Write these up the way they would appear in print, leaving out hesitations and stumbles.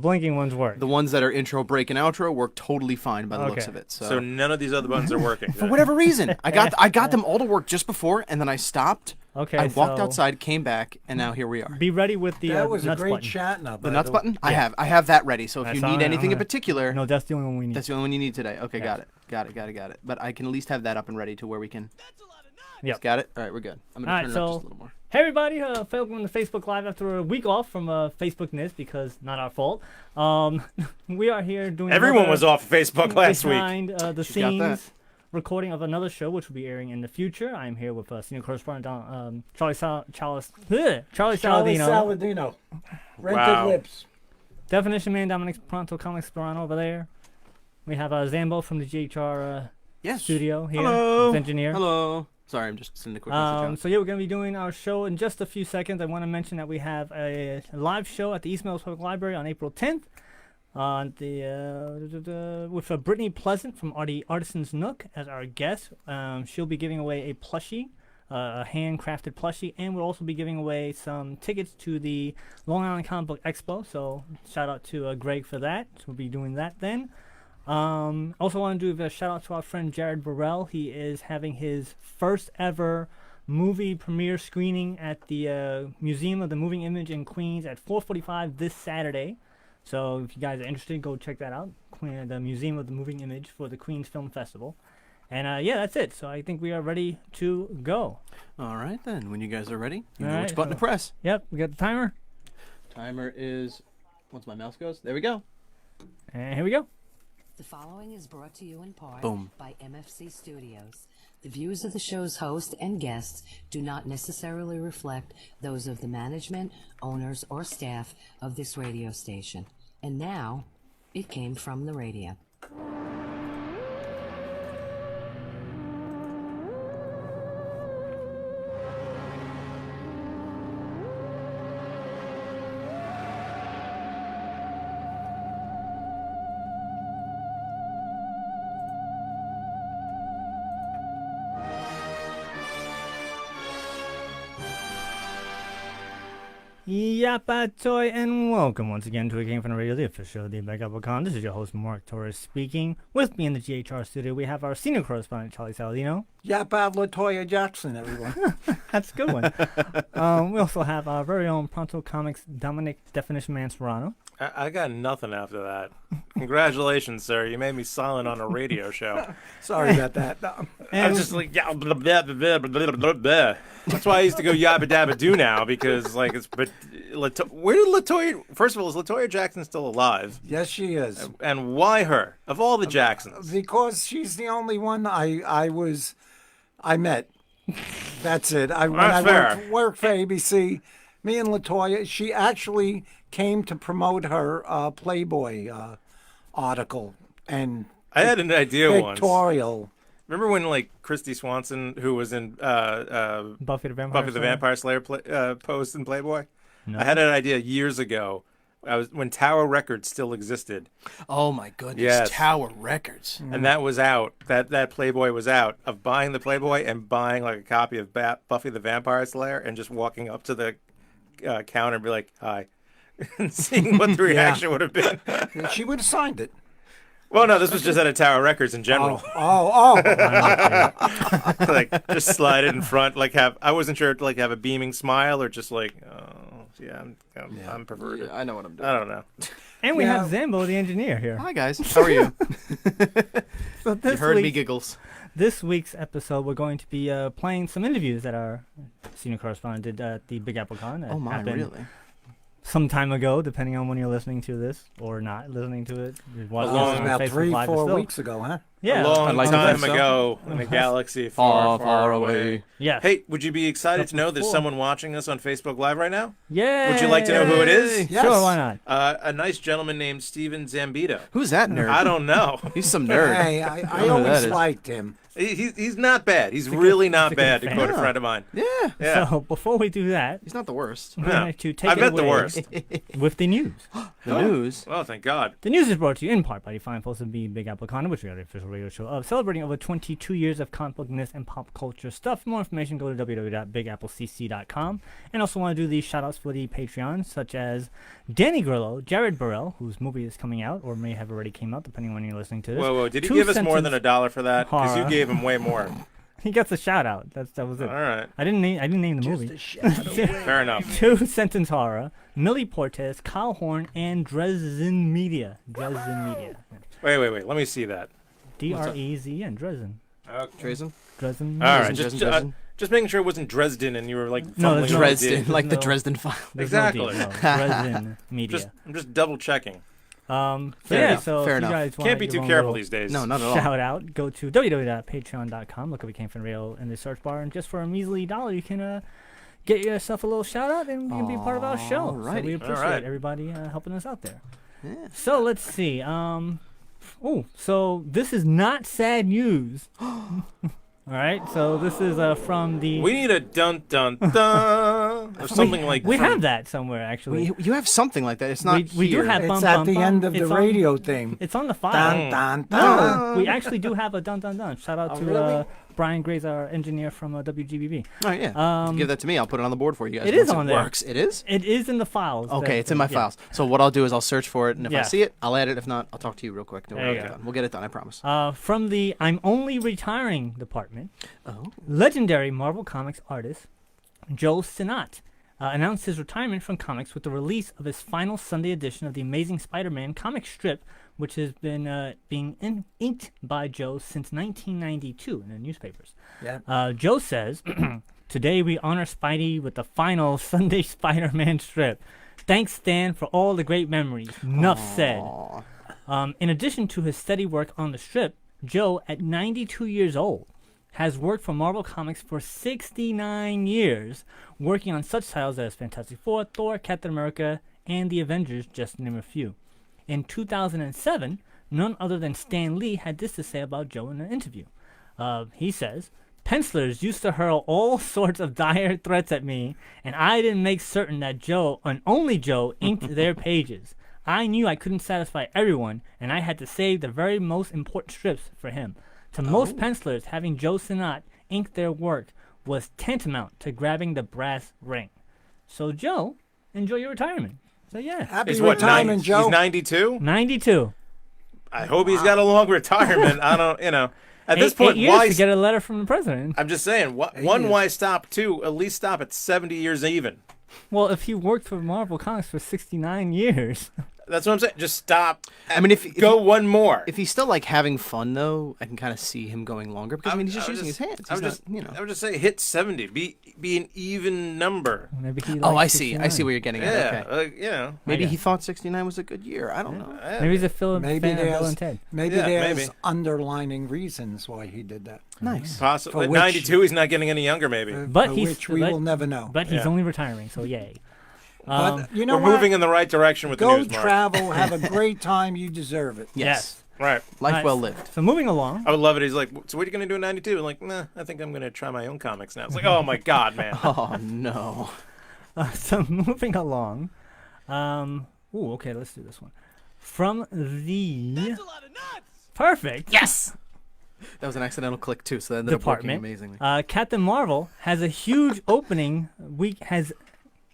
blinking ones work. The ones that are intro, break, and outro work totally fine by the looks of it. So none of these other buttons are working. For whatever reason, I got them all to work just before, and then I stopped. Okay, I walked outside, came back, and now here we are. Be ready with the that was nuts a great button. chat now. The nuts button? Yeah. I have that ready. So if That's you need anything in particular, no, that's the only one we need. that's the only one you need today. Okay, got it. But I can at least have that up and ready to where we can. Yep. Got it. All right, we're good. I'm gonna turn it up just a little more. Hey everybody, welcome to Facebook Live after a week off from Facebookness because not our fault. We are here doing. Everyone was off Facebook last week. Behind the scenes recording of another show, which will be airing in the future. I'm here with senior correspondent Charlie Saladino. Rented lips. Definition Man Dominic Pronto Comics Sperano over there. We have Zambo from the GHR studio here. Hello. His engineer. Hello. Sorry, I'm just sending a quick message. So yeah, we're going to be doing our show in just a few seconds. I want to mention that we have a live show at the East Mills Public Library on April 10th. With Brittany Pleasant from Artisan's Nook as our guest. She'll be giving away a plushie, a handcrafted plushie, and we'll also be giving away some tickets to the Long Island Comic Book Expo. So shout out to Greg for that. So we'll be doing that then. Also want to do a shout out to our friend Jared Burrell. He is having his first ever movie premiere screening at the Museum of the Moving Image in Queens at 4:45 this Saturday. So if you guys are interested, go check that out. The Museum of the Moving Image for the Queens Film Festival. And yeah, that's it. So I think we are ready to go. All right then. When you guys are ready, you know which button to press. Yep, we got the timer. Timer is once my mouse goes. There we go. And here we go. The following is brought to you in part Boom. by MFC Studios. The views of the show's host and guests do not necessarily reflect those of the management, owners, or staff of this radio station. And now, it came from the radio. Yapatoy, and welcome once again to A Game from the Radio, the official of the Backup Con. This is your host, Mark Torres, speaking. With me in the GHR studio, we have our senior correspondent, Charlie Saladino. Yapa Latoya Jackson, everyone. That's a good one. We also have our very own Pronto Comics, Dominic Definition Man Serrano. I got nothing after that. Congratulations, sir. You made me silent on a radio show. Sorry about that. I'm just like, yeah, blah, blah, blah, blah, blah, blah, blah. That's why I used to go yabba dabba do now, because like it's. But where did Latoya? First of all, is Latoya Jackson still alive? Yes, she is. And why her? Of all the Jacksons? Because she's the only one I met. That's it. When That's I fair. worked for ABC, me and Latoya, she actually came to promote her Playboy article and I had an idea once. pictorial. Remember when like Christy Swanson, who was in Buffy the Vampire Slayer posed in Playboy? No. I had an idea years ago. When Tower Records still existed. Oh my goodness. Yes. Tower Records. And that was out. That Playboy was out of buying the Playboy and buying like a copy of Buffy the Vampire Slayer and just walking up to the counter and be like, "Hi," and seeing what the reaction would have been. She would have signed it. Well, no, this was just at a Tower Records in general. Oh. Like just slide it in front. Like I wasn't sure to like have a beaming smile or just like, oh yeah, I'm perverted. Yeah, I know what I'm doing. I don't know. And we have Zambo, the engineer, here. Hi guys. How are you? So You heard me giggles. This week's episode, we're going to be playing some interviews that our senior correspondent did at the Big Apple Con. Oh my, really? Some time ago, depending on when you're listening to this or not listening to it. About 3-4 weeks ago, huh? Yeah. A long like time that. ago in a galaxy far away. Yeah. Hey, would you be excited to know there's someone watching us on Facebook Live right now? Yeah. Would you like to know who it is? Yes. Sure, why not? A nice gentleman named Steven Zambito. Who's that nerd? I don't know. He's some nerd. Hey, I I know who that always is. liked him. He's not bad. He's really not good bad, to fan. quote a friend of mine. Yeah. Yeah. So before we do that, He's not the worst. we're No. going to take I it bet the away worst. with the news. The news. Oh, thank God. The news is brought to you in part by the fine folks of the Big Apple Con, which we are the official radio show, celebrating over 22 years of comic bookness and pop culture stuff. For more information, go to www.bigapplecc.com. And also want to do these shout-outs for the Patreons, such as Danny Grillo, Jared Burrell, whose movie is coming out, or may have already came out, depending on when you're listening to this. Whoa, did he give us more than $1 for that? Because you Horror. gave him way more. He gets a shout-out. That was it. All right. I didn't name the movie. Fair enough. Two Sentence Horror, Millie Portes, Kyle Horn, and Dresden Media. Wait. Let me see that. Drezn, Dresden. Okay. Drazen? Dresden. All right. Dresden. Just making sure it wasn't Dresden and you were like No, fumbling there's no around Dresden, with it. like the no- Dresden Files. There's Exactly. No D, no. Dresden Media. I'm just double checking. So Fair yeah, enough, so fair if you enough. guys want Can't be your too own careful little these days. No, not at all. shout out, go to www.patreon.com, look up We Came From Radio in the search bar, and just for a measly $1, you can get yourself a little shout out and you can be a part of our show. So Alrighty. we appreciate Alright. everybody helping us out there. Yeah. So let's see. So this is not sad news. All right, so this is from the. We need a dun dun dun or something like We from- have that somewhere actually. You have something like that. It's not we do here. have It's bum, at bum, the bum. end of the It's on- radio theme. It's on the file. Dun, dun, No, dun. we actually do have a dun dun dun. Shout out Oh, to really? Brian Grays, our engineer from WGBB. Oh, yeah. Give that to me. I'll put it on the board for you guys. It is once on there. Works. It is? It is in the files. Okay, it's in my files. So what I'll do is I'll search for it, and if I Yeah. see it, I'll add it. If not, I'll talk to you real quick. There you go. We'll get it done, I promise. From the I'm Only Retiring department, Oh. legendary Marvel Comics artist Joe Sinnott announced his retirement from comics with the release of his final Sunday edition of the Amazing Spider-Man comic strip, which has been being inked by Joe since 1992 in the newspapers. Yeah. Joe says, "Today we honor Spidey with the final Sunday Spider-Man strip. Thanks, Stan, for all the great memories." Enough said. In addition to his steady work on the strip, Joe, at 92 years old, has worked for Marvel Comics for 69 years, working on such titles as Fantastic Four, Thor, Captain America, and the Avengers, just to name a few. In 2007, none other than Stan Lee had this to say about Joe in an interview. He says, "Pencilers used to hurl all sorts of dire threats at me, and I didn't make certain that Joe, and only Joe, inked their pages. I knew I couldn't satisfy everyone, and I had to save the very most important strips for him. To most pencilers, having Joe Sinnott ink their work was tantamount to grabbing the brass ring." So, Joe, enjoy your retirement. So, yeah. Happy He's what, retirement, Joe. He's 92? 92. I hope he's got a long retirement. I don't, At this point, 8 years why? to get a letter from the president. I'm just saying, one, why stop? Two, at least stop at 70 years even. Well, if he worked for Marvel Comics for 69 years. That's what I'm saying. Just stop. I mean, if Go one more. If he's still like having fun though, I can kind of see him going longer because I mean he's just using his hands. I He's would not, just, I would just say hit 70. Be an even number. Maybe he Oh, likes I see. I see 69. where you're getting Yeah, at. Okay. Maybe Maybe he thought 69 was a good year. I don't know. Maybe he's a Philip Maybe fan of Bill there's and Ted. maybe Yeah, there's maybe. underlining reasons why he did that. Nice. Possibly. For At which- 92, he's not getting any younger. Maybe. But for he's which we but- will never know. But he's Yeah. only retiring, so yay. But you know We're what? moving in the right direction with the Go news, Mark. travel, have a great time. You deserve it. Yes. Right. Life Nice. well lived. So moving along. I would love it. He's like, so what are you going to do in 92? I'm like, nah, I think I'm going to try my own comics now. It's like, oh my God, man. Oh no. So moving along. Okay, let's do this one. From the That's a lot of nuts! perfect Yes. That was an accidental click too, so that ended up working department, amazingly. Captain Marvel has a huge opening week.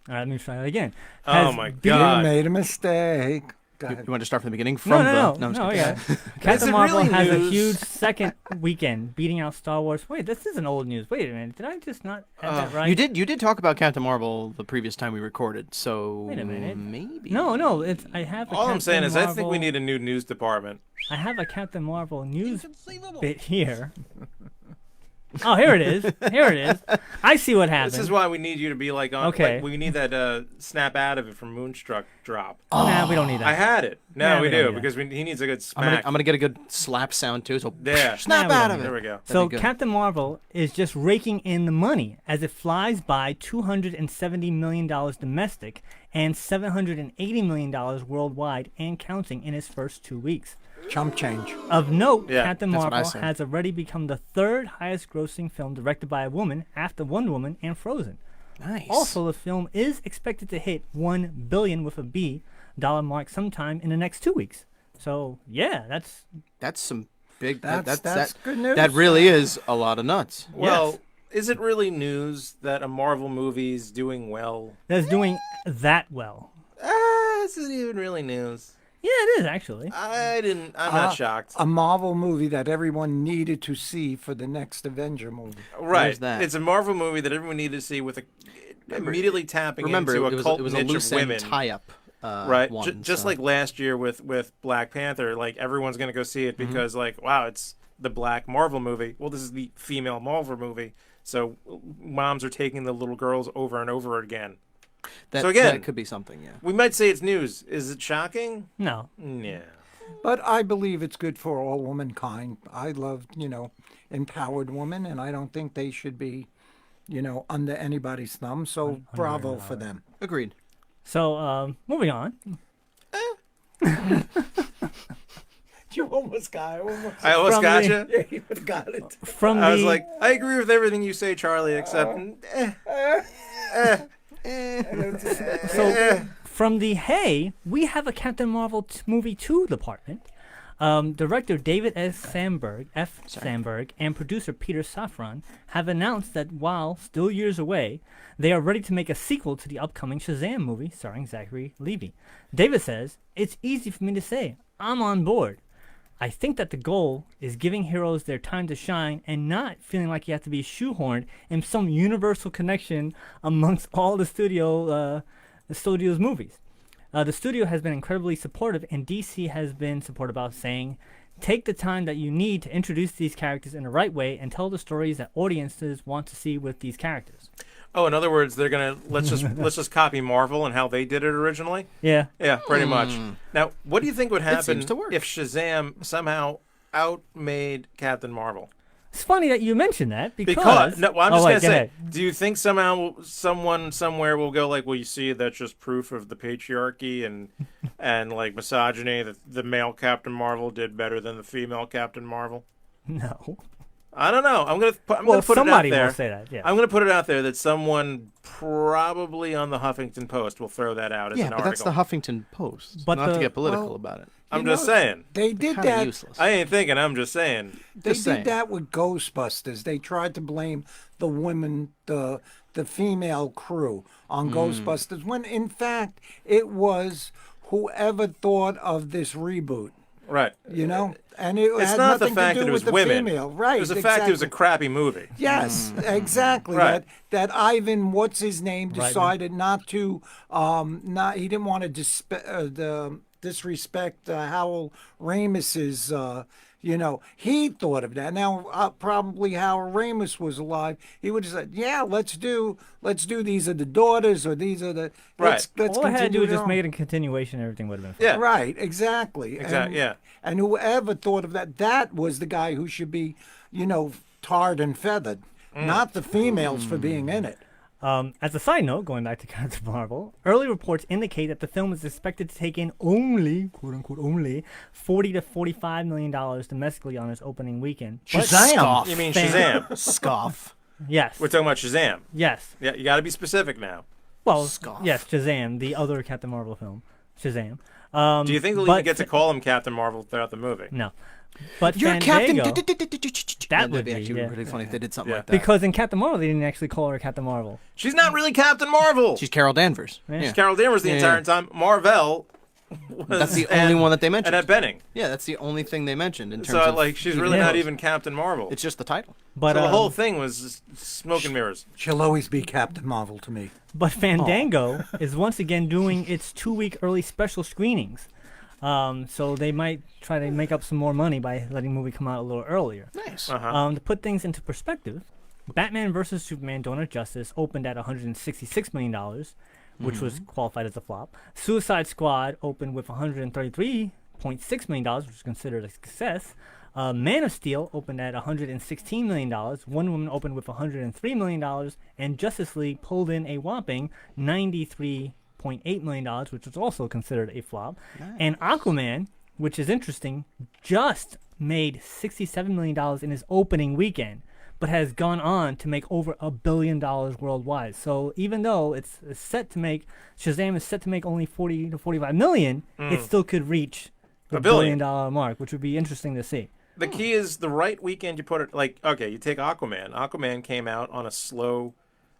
All right, let me try that again. Oh Has my beat- You God. made a mistake. Go You ahead. want to start from the beginning? No, From no, the no, I'm just no. kidding. Yeah, Captain it Marvel really has a news? huge second weekend, beating out Star Wars. Wait, this isn't old news. Wait a minute, did I just not have that right? You did talk about Captain Marvel the previous time we recorded, so Wait a minute. maybe. No, it's I have. A All I'm Captain saying is I think we Marvel- need a new news department. I have a Captain Marvel news Inconceivable! bit here. Oh, here it is. Here it is. I see what happened. This is why we need you to be like on. Okay. Like, we need that snap out of it from Moonstruck drop. Nah, we don't need that. I had it. No, Nah, we we don't do need because he needs a good I'm gonna, smack. I'm gonna get a good slap sound too. So Yeah. snap Nah, we out don't of need it. There we go. So be good. Captain Marvel is just raking in the money as it flies by $270 million domestic and $780 million worldwide and counting in its first 2 weeks. Chump change. Of note, Yeah, Captain that's what I Marvel said. has already become the third highest grossing film directed by a woman after Wonder Woman and Frozen. Nice. Also, the film is expected to hit $1 billion with a B dollar mark sometime in the next 2 weeks. So, yeah, that's that's some Big. That's good news. That really is a lot of nuts. Well, is it really news that a Marvel movie's doing well? That's doing that well. Is it even really news? Yeah, it is actually. I'm not shocked. A Marvel movie that everyone needed to see for the next Avenger movie. Right. There's that. It's a Marvel movie that everyone needed to see with immediately tapping Remember, into it a was, cult it was a niche loose of end women. tie-up. Right. One, Just so. like last year with Black Panther, like everyone's going to go see it because like, wow, it's the Black Marvel movie. Well, this is the female Marvel movie. So moms are taking the little girls over and over again. That, so again, that could be something, yeah. We might say it's news. Is it shocking? No. Yeah. But I believe it's good for all womankind. I love, empowered women, and I don't think they should be, under anybody's thumb. So bravo for them. Agreed. So moving on. You almost got it. I almost From got the- you. Yeah, you got it. From I was the like, I agree with everything you say, Charlie, except so from the Hey, we have a Captain Marvel movie 2 department. Director David Sandberg, and producer Peter Safran have announced that while still years away, they are ready to make a sequel to the upcoming Shazam movie starring Zachary Levi. David says, "It's easy for me to say, I'm on board. I think that the goal is giving heroes their time to shine and not feeling like you have to be shoehorned in some universal connection amongst all the studio's movies. The studio has been incredibly supportive, and DC has been supportive about saying, take the time that you need to introduce these characters in the right way and tell the stories that audiences want to see with these characters." oh, in other words, they're gonna let's just copy Marvel and how they did it originally. Yeah. Yeah, pretty much. Now, what do you think would happen seems to work. if Shazam somehow outmade Captain Marvel? It's funny that you mentioned that because... no, well, I'm Oh, just wait, gonna go say, ahead. do you think somehow someone somewhere will go like, well, you see, that's just proof of the patriarchy and like misogyny that the male Captain Marvel did better than the female Captain Marvel? No. I don't know. I'm gonna put it out somebody there. will say that, yeah. I'm gonna put it out there that someone probably on the Huffington Post will throw that out as Yeah, an but that's article. the Huffington Post. But Not to the- get political about it. I'm just saying. They did Kind of that. useless. I ain't thinking. I'm just saying. They Just saying. did that with Ghostbusters. They tried to blame the women, the female crew on Ghostbusters, when in fact it was whoever thought of this reboot. Right. And it It's had not the nothing fact to do that it was with the women. female. Right. It was the fact that it was a crappy movie. Yes, exactly. Right. That Ivan, what's his name, Reitman. decided not to, he didn't want to disrespect Howell Ramis's. He thought of that. Now, probably Howell Ramis was alive. He would have said, "Yeah, let's do. These are the daughters, or these are the." Right. Let's All I had to do was continue just on. make it a continuation and everything would have been fine. Yeah. Right, exactly. Exactly, yeah. And whoever thought of that was the guy who should be, tarred and feathered, not the females for being in it. As a side note, going back to Captain Marvel, early reports indicate that the film is expected to take in only, quote unquote, only $40 to $45 million domestically on its opening weekend. But- Scoff. You mean Fan- Shazam? Scoff. Yes. We're talking about Shazam. Yes. Yeah, you got to be specific now. Well, Scoff. yes, Shazam, the other Captain Marvel film. Shazam. Do you think they'll but even get to call him Captain Marvel throughout the movie? No. But You're Captain. Fandango, That would would be, be actually yeah. really funny if they did something Yeah. like that. because in Captain Marvel, they didn't actually call her Captain Marvel. She's not really Captain Marvel. She's Carol Danvers. Yeah. Yeah. She's Carol Danvers the Yeah, entire yeah. time. Marvel was That's the only one that they mentioned. Annette Bening. Yeah, that's the only thing they mentioned in terms So of like, she's really Yeah. not even Captain Marvel. It's just the title. But So the whole thing was just smoke and mirrors. She'll always be Captain Marvel to me. But Fandango is once again doing its 2-week early special screenings. So they might try to make up some more money by letting the movie come out a little earlier. Nice. Uh-huh. To put things into perspective, Batman vs. Superman Dawn of Justice opened at $166 million, which was qualified as a flop. Suicide Squad opened with $133.6 million, which was considered a success. Man of Steel opened at $116 million. Wonder Woman opened with $103 million. And Justice League pulled in a whopping $93.8 million, which was also considered a flop. And Aquaman, which is interesting, just made $67 million in his opening weekend, but has gone on to make over $1 billion worldwide. So even though it's set to make, Shazam is set to make only 40 to 45 million, it still could reach the $1 billion. $1 billion mark, which would be interesting to see. The key is the right weekend you put it. Like, okay, you take Aquaman. Aquaman came out on a slow,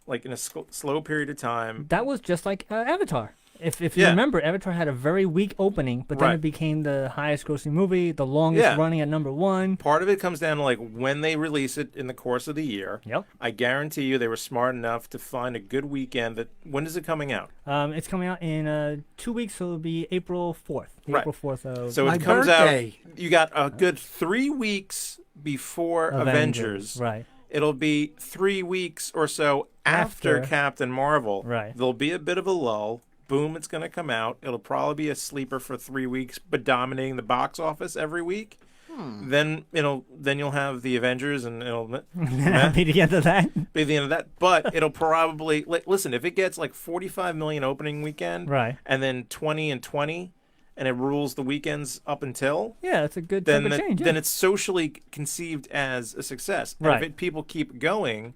like in a slow period of time. That was just like Avatar. If you Yeah. remember, Avatar had a very weak opening, but then Right. it became the highest grossing movie, the longest Yeah. running at #1. Part of it comes down to like when they release it in the course of the year. Yep. I guarantee you they were smart enough to find a good weekend. That when is it coming out? It's coming out in 2 weeks, so it'll be April 4th. Right. April 4th of So My it comes birthday. out. You got a good 3 weeks before Avengers. Right. It'll be 3 weeks or so after After. Captain Marvel. Right. There'll be a bit of a lull. Boom, it's going to come out. It'll probably be a sleeper for 3 weeks, but dominating the box office every week. Then you'll have the Avengers, and it'll That'll be the end of that. be the end of that. But it'll probably listen, if it gets like 45 million opening weekend, Right. and then 20 and 20, and it rules the weekends up until. Yeah, that's a good Then, type of change. then it's socially conceived as a success. And Right. if people keep going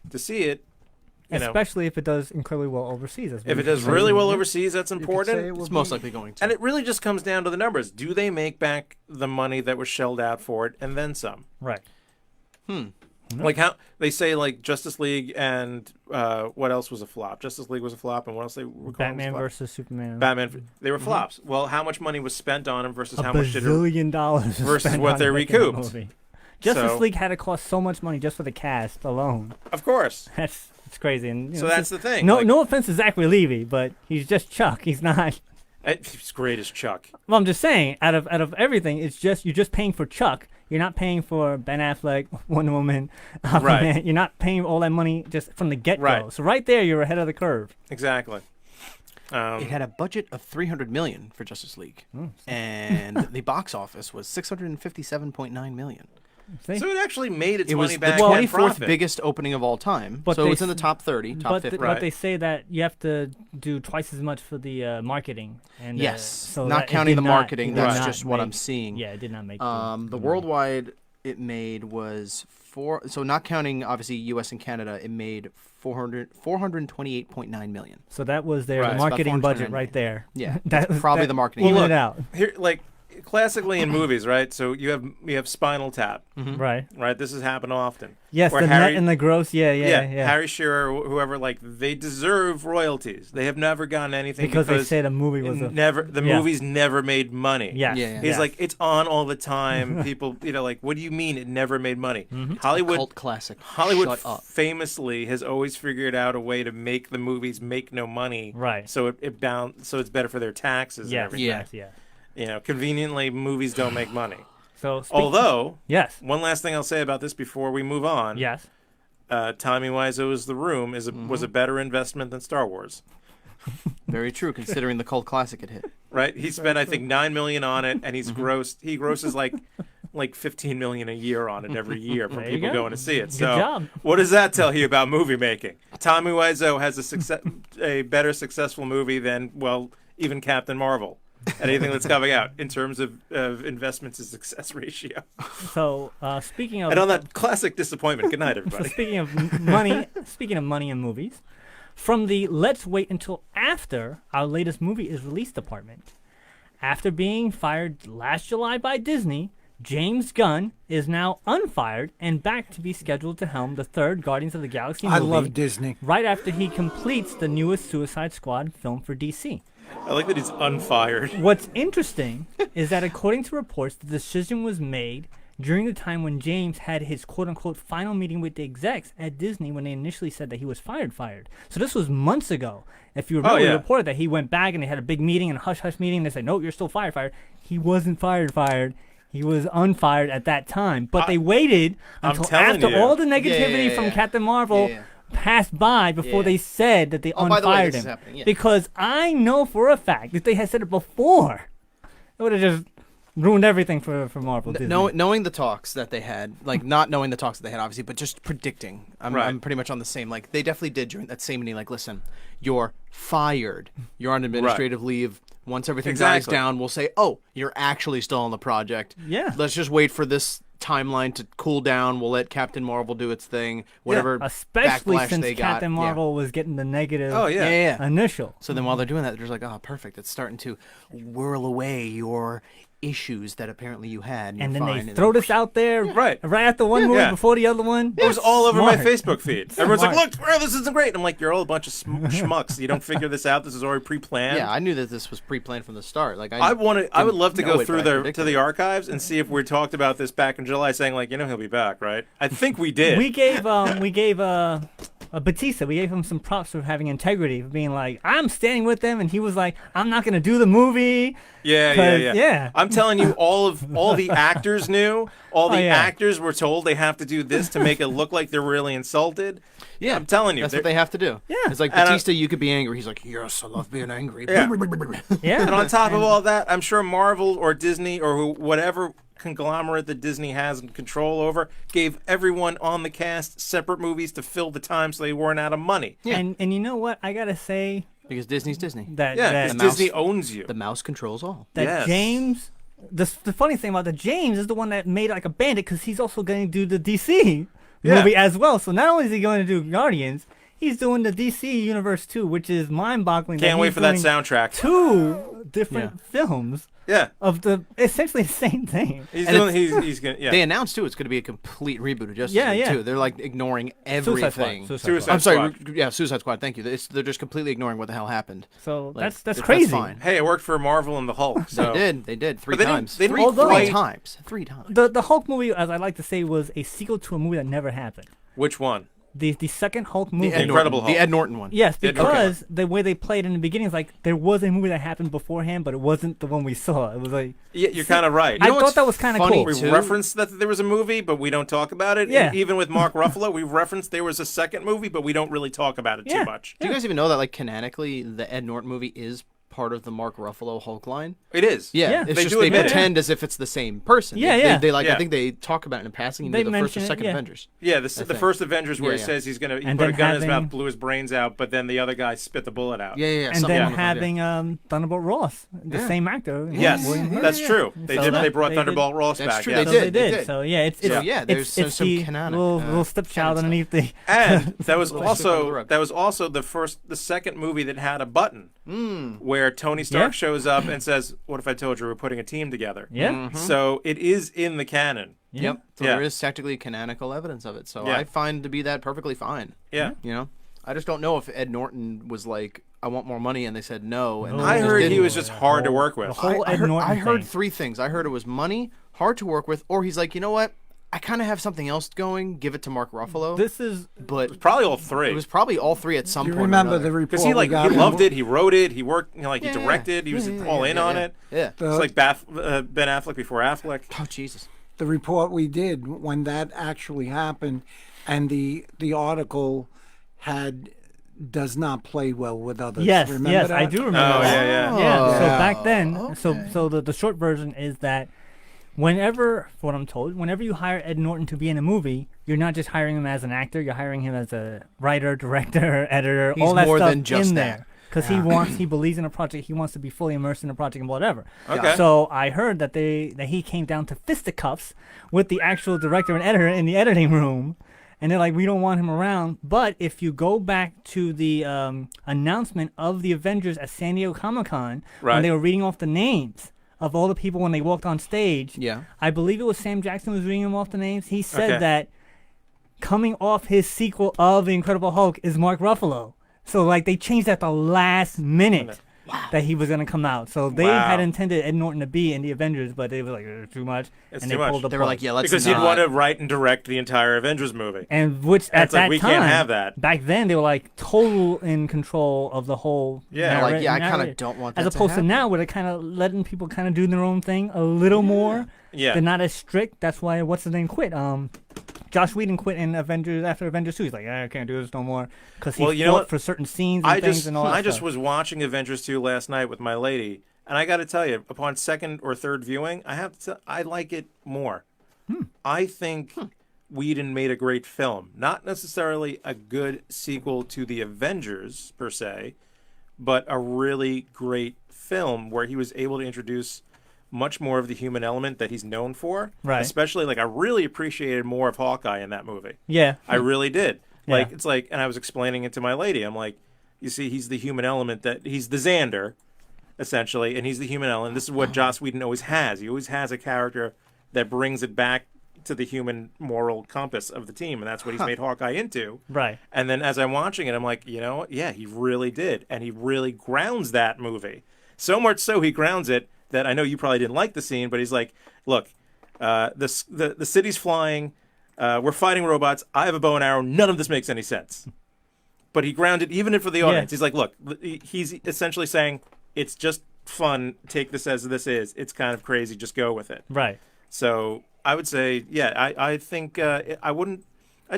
to see it, you know, Especially if it does incredibly well overseas. if it does really well overseas, that's You could important. say it will It's most be- likely going to. And it really just comes down to the numbers. Do they make back the money that was shelled out for it and then some? Right. Like how they say like Justice League and what else was a flop? Justice League was a flop, and what else they were calling was a Batman flop? versus Superman. Batman. They were flops. Well, how much money was spent on them versus a how much did it? bazillion dollars versus spent what on they making that recouped. movie. Justice So- League had to cost so much money just for the cast alone. Of course. It's crazy. And So that's the thing. No, like, no offense to Zachary Levi, but he's just Chuck. He's not. He's great as Chuck. Well, I'm just saying, out of everything, it's just you're just paying for Chuck. You're not paying for Ben Affleck, Wonder Woman, Aquaman. Right. You're not paying all that money just from the get-go. Right. So right there, you're ahead of the curve. Exactly. It had a budget of 300 million for Justice League, and the box office was 657.9 million. See? So it actually made its It was money the back. 24th net profit. biggest opening of all time. But So they it's in the s- top 30, top 50. Right. But they say that you have to do twice as much for the marketing. And Yes, so not that it counting did the not- marketing. it did That's not just what make- I'm seeing. Yeah, it did not make. The worldwide it made was so not counting obviously U.S. and Canada, it made 428.9 million. So that was their Right. It's about marketing budget 429 right there. Yeah, that was probably that the marketing. Well, evened look, it out. Here, like classically in movies, right? So you have Spinal Tap, Right. right? This has happened often. Yes, Where the Harry- net and the gross. Yeah. Harry Shearer, whoever, like they deserve royalties. They have never gotten anything because they said a movie was a. the yeah. movies never made money. Yes. Yeah. He's like, it's on all the time. People, like, what do you mean it never made money? Hollywood Cult classic. Hollywood Shut up. famously has always figured out a way to make the movies make no money. Right. So so it's better for their taxes and Yes. everything. Yeah. Yes. Conveniently, movies don't make money. So. Although, Yes. one last thing I'll say about this before we move on. Yes. Tommy Wiseau's The Room was a better investment than Star Wars. Very true, considering the cult classic it hit. Right? He spent I think $9 million on it, and he grosses like $15 million a year on it every year from There you people go. going to see it. Good So job. what does that tell you about movie making? Tommy Wiseau has a better successful movie than even Captain Marvel. Anything that's coming out in terms of investments to success ratio. So speaking of. And on that classic disappointment, good night, So everybody. speaking of money in movies, from the let's wait until after our latest movie is released department. After being fired last July by Disney, James Gunn is now unfired and back to be scheduled to helm the third Guardians of the Galaxy movie. I love Disney. Right after he completes the newest Suicide Squad film for DC. I like that he's unfired. What's interesting is that according to reports, the decision was made during the time when James had his quote-unquote final meeting with the execs at Disney when they initially said that he was fired. So this was months ago. If you remember, yeah. the reported that he went back and they had a big meeting and a hush-hush meeting. They said, no, you're still fired. He wasn't fired. He was unfired at that time. But they waited I'm until telling after you. all the negativity Yeah. from Captain Marvel Yeah. passed by before Yeah. they said that they Oh, by the way, unfired this is him. happening, yeah. Because I know for a fact that they had said it before, it would have just ruined everything for Marvel. Disney. Knowing the talks that they had, like not knowing the talks that they had, obviously, but just predicting. Right. I'm pretty much on the same. Like they definitely did during that same meeting. Like, listen, you're fired. You're on administrative leave. Once everything dies Exactly. down, we'll say, oh, you're actually still on the project. Yeah. Let's just wait for this timeline to cool down. We'll let Captain Marvel do its thing. Whatever. Especially backlash since they got. Captain Yeah. Marvel was getting the negative Oh, yeah. Yeah. initial. So then while they're doing that, they're just like, oh, perfect. It's starting to whirl away your issues that apparently you had. And you're then fine, they throw this out there Right. after one movie, Yeah. before the other one. It was all over my Smart. Facebook feed. Everyone's like, Smart. "Look, bro, this isn't great." I'm like, "You're all a bunch of schmucks. You don't figure this out. This is already pre-planned." Yeah, I knew that this was pre-planned from the start. Like I would love to know go it, through but I to predicted the it. archives and see if we talked about this back in July, saying like, he'll be back, right? I think we did. We gave Batista, we gave him some props for having integrity, for being like, I'm standing with them, and he was like, I'm not gonna do the movie. Yeah. I'm telling you, all the actors knew. All the yeah. actors were told they have to do this to make it look like they're really insulted. Yeah, I'm telling you, that's what they have to do. Yeah. It's like And Batista, you could be angry. He's like, yes, I love being angry. Yeah. Yeah. And on top of all that, I'm sure Marvel or Disney or whatever conglomerate that Disney has control over gave everyone on the cast separate movies to fill the time so they weren't out of money. And you know what? I gotta say Because Disney's Disney. that Yeah, that, because mouse- Disney owns you. The mouse controls all. that Yes. James. The funny thing about the James is the one that made it like a bandit, because he's also going to do the DC Yeah. movie as well. So not only is he going to do Guardians, he's doing the DC universe too, which is mind-boggling. Can't wait for that soundtrack. Two different films Yeah. of essentially the same thing. He's And doing. He's gonna. Yeah. They announced too it's going to be a complete reboot of Justice Yeah, League yeah. too. They're like ignoring Suicide Squad. everything. Suicide I'm sorry. Squad. Yeah, Suicide Squad. Thank you. They're just completely ignoring what the hell happened. So Like, that's crazy. fine. Hey, it worked for Marvel and the Hulk. So. They did three But they didn't- times. they didn't Although- three quite- times. 3 times. The Hulk movie, as I like to say, was a sequel to a movie that never happened. Which one? The second Hulk movie. The Incredible Norton, the Hulk. Ed Norton one. Yes, Okay. because the way they played in the beginning is like there was a movie that happened beforehand, but it wasn't the one we saw. It was like Yeah, you're kind of right. I know thought what's that was kind of funny, cool. We too? referenced that there was a movie, but we don't talk about it. Yeah. And even with Mark Ruffalo, we referenced there was a second movie, but we don't really talk about it Yeah. too much. Do you guys even know that like canonically the Ed Norton movie is part of the Mark Ruffalo Hulk line? It is. Yeah. It's They just do they admit it. pretend as if it's the same person. Yeah, they, yeah. They like Yeah. I think they talk about it in passing in They the first or mention it, second yeah. Avengers. Yeah, the think. first Avengers where Yeah, he yeah. says he put And a then gun in his having- mouth, blew his brains out, but then the other guy spit the bullet out. Yeah. and something then along those lines, having Thunderbolt Ross, the same actor. Yes, William Hurt. that's true. They So did. that- They brought they Thunderbolt Ross That's back. true, yes. they So did. they they did. did. So yeah, it's So, yeah, there's it's some the canonic, little stepchild canon underneath the. And that was Little slip under the rug. the second movie that had a button where Tony Stark Yeah. shows up and says, "What if I told you we're putting a team together?" Yeah. So it is in the canon. Yep. So Yeah. there is technically canonical evidence of it. So Yeah. I find to be that perfectly fine. Yeah. You know, I just don't know if Ed Norton was like, I want more money, and they said no. And then I they just heard he didn't. was just hard to work with. The whole I Ed heard, Norton I heard thing. 3 things. I heard it was money, hard to work with, or he's like, you know what? I kind of have something else going. Give it to Mark Ruffalo. This is but Probably all three. it was probably all 3 at some You point. remember the report Because he we got he from- loved it. He wrote it. He worked. He Yeah, directed. He was all in on it. Yeah. It's like Ben Affleck before Affleck. Oh Jesus. the report we did when that actually happened, and the article does not play well with others. yes, Remember yes, that? I do remember. Oh, that. yeah. Yeah. So Yeah. back then, so the short version is that whenever, what I'm told, whenever you hire Ed Norton to be in a movie, you're not just hiring him as an actor. You're hiring him as a writer, director, editor, He's all that more stuff than just in that. there. Because he believes in a project. He wants to be fully immersed in the project and whatever. Okay. So I heard that he came down to fisticuffs with the actual director and editor in the editing room, and they're like, we don't want him around. But if you go back to the announcement of the Avengers at San Diego Comic-Con, Right. when they were reading off the names of all the people when they walked on stage, Yeah. I believe it was Sam Jackson was reading them off the names. He said Okay. that coming off his sequel of The Incredible Hulk is Mark Ruffalo. So like they changed at the last minute that he was gonna come out. So they Wow. had intended Ed Norton to be in the Avengers, but they were like too much, It's and too they much. pulled the They were plug. like, yeah, let's Because not. he'd want to write and direct the entire Avengers movie. And which at it's like, that we time, can't have that. Back then, they were like total in control of the whole. Yeah. They're like, narra- yeah, I kind narrative. of don't want that As to opposed to happen. now, where they're kind of letting people kind of do their own thing a little more. Yeah. They're not as strict. That's why what's his name quit. Josh Whedon quit in Avengers after Avengers 2. He's like, I can't do this no more because he Well, you know fought what? for certain scenes and things and all that I just stuff. was watching Avengers 2 last night with my lady, and I got to tell you, upon second or third viewing, I like it more. I think Whedon made a great film. Not necessarily a good sequel to the Avengers, per se, but a really great film where he was able to introduce much more of the human element that he's known for. Right. Especially, like, I really appreciated more of Hawkeye in that movie. Yeah. I really did. Yeah. Like, it's like, and I was explaining it to my lady. I'm like, you see, he's the human element he's the Xander, essentially, and he's the human element. This is what Joss Whedon always has. He always has a character that brings it back to the human moral compass of the team, and that's what he's made Hawkeye into. Right. And then as I'm watching it, I'm like, you know what? Yeah, he really did, and he really grounds that movie. So much so he grounds it that I know you probably didn't like the scene, but he's like, look, the city's flying, we're fighting robots, I have a bow and arrow, none of this makes any sense. But he grounded even for the audience. Yeah. He's like, look, he's essentially saying, it's just fun, take this as this is. It's kind of crazy, just go with it. Right. So I would say, yeah, I think I'd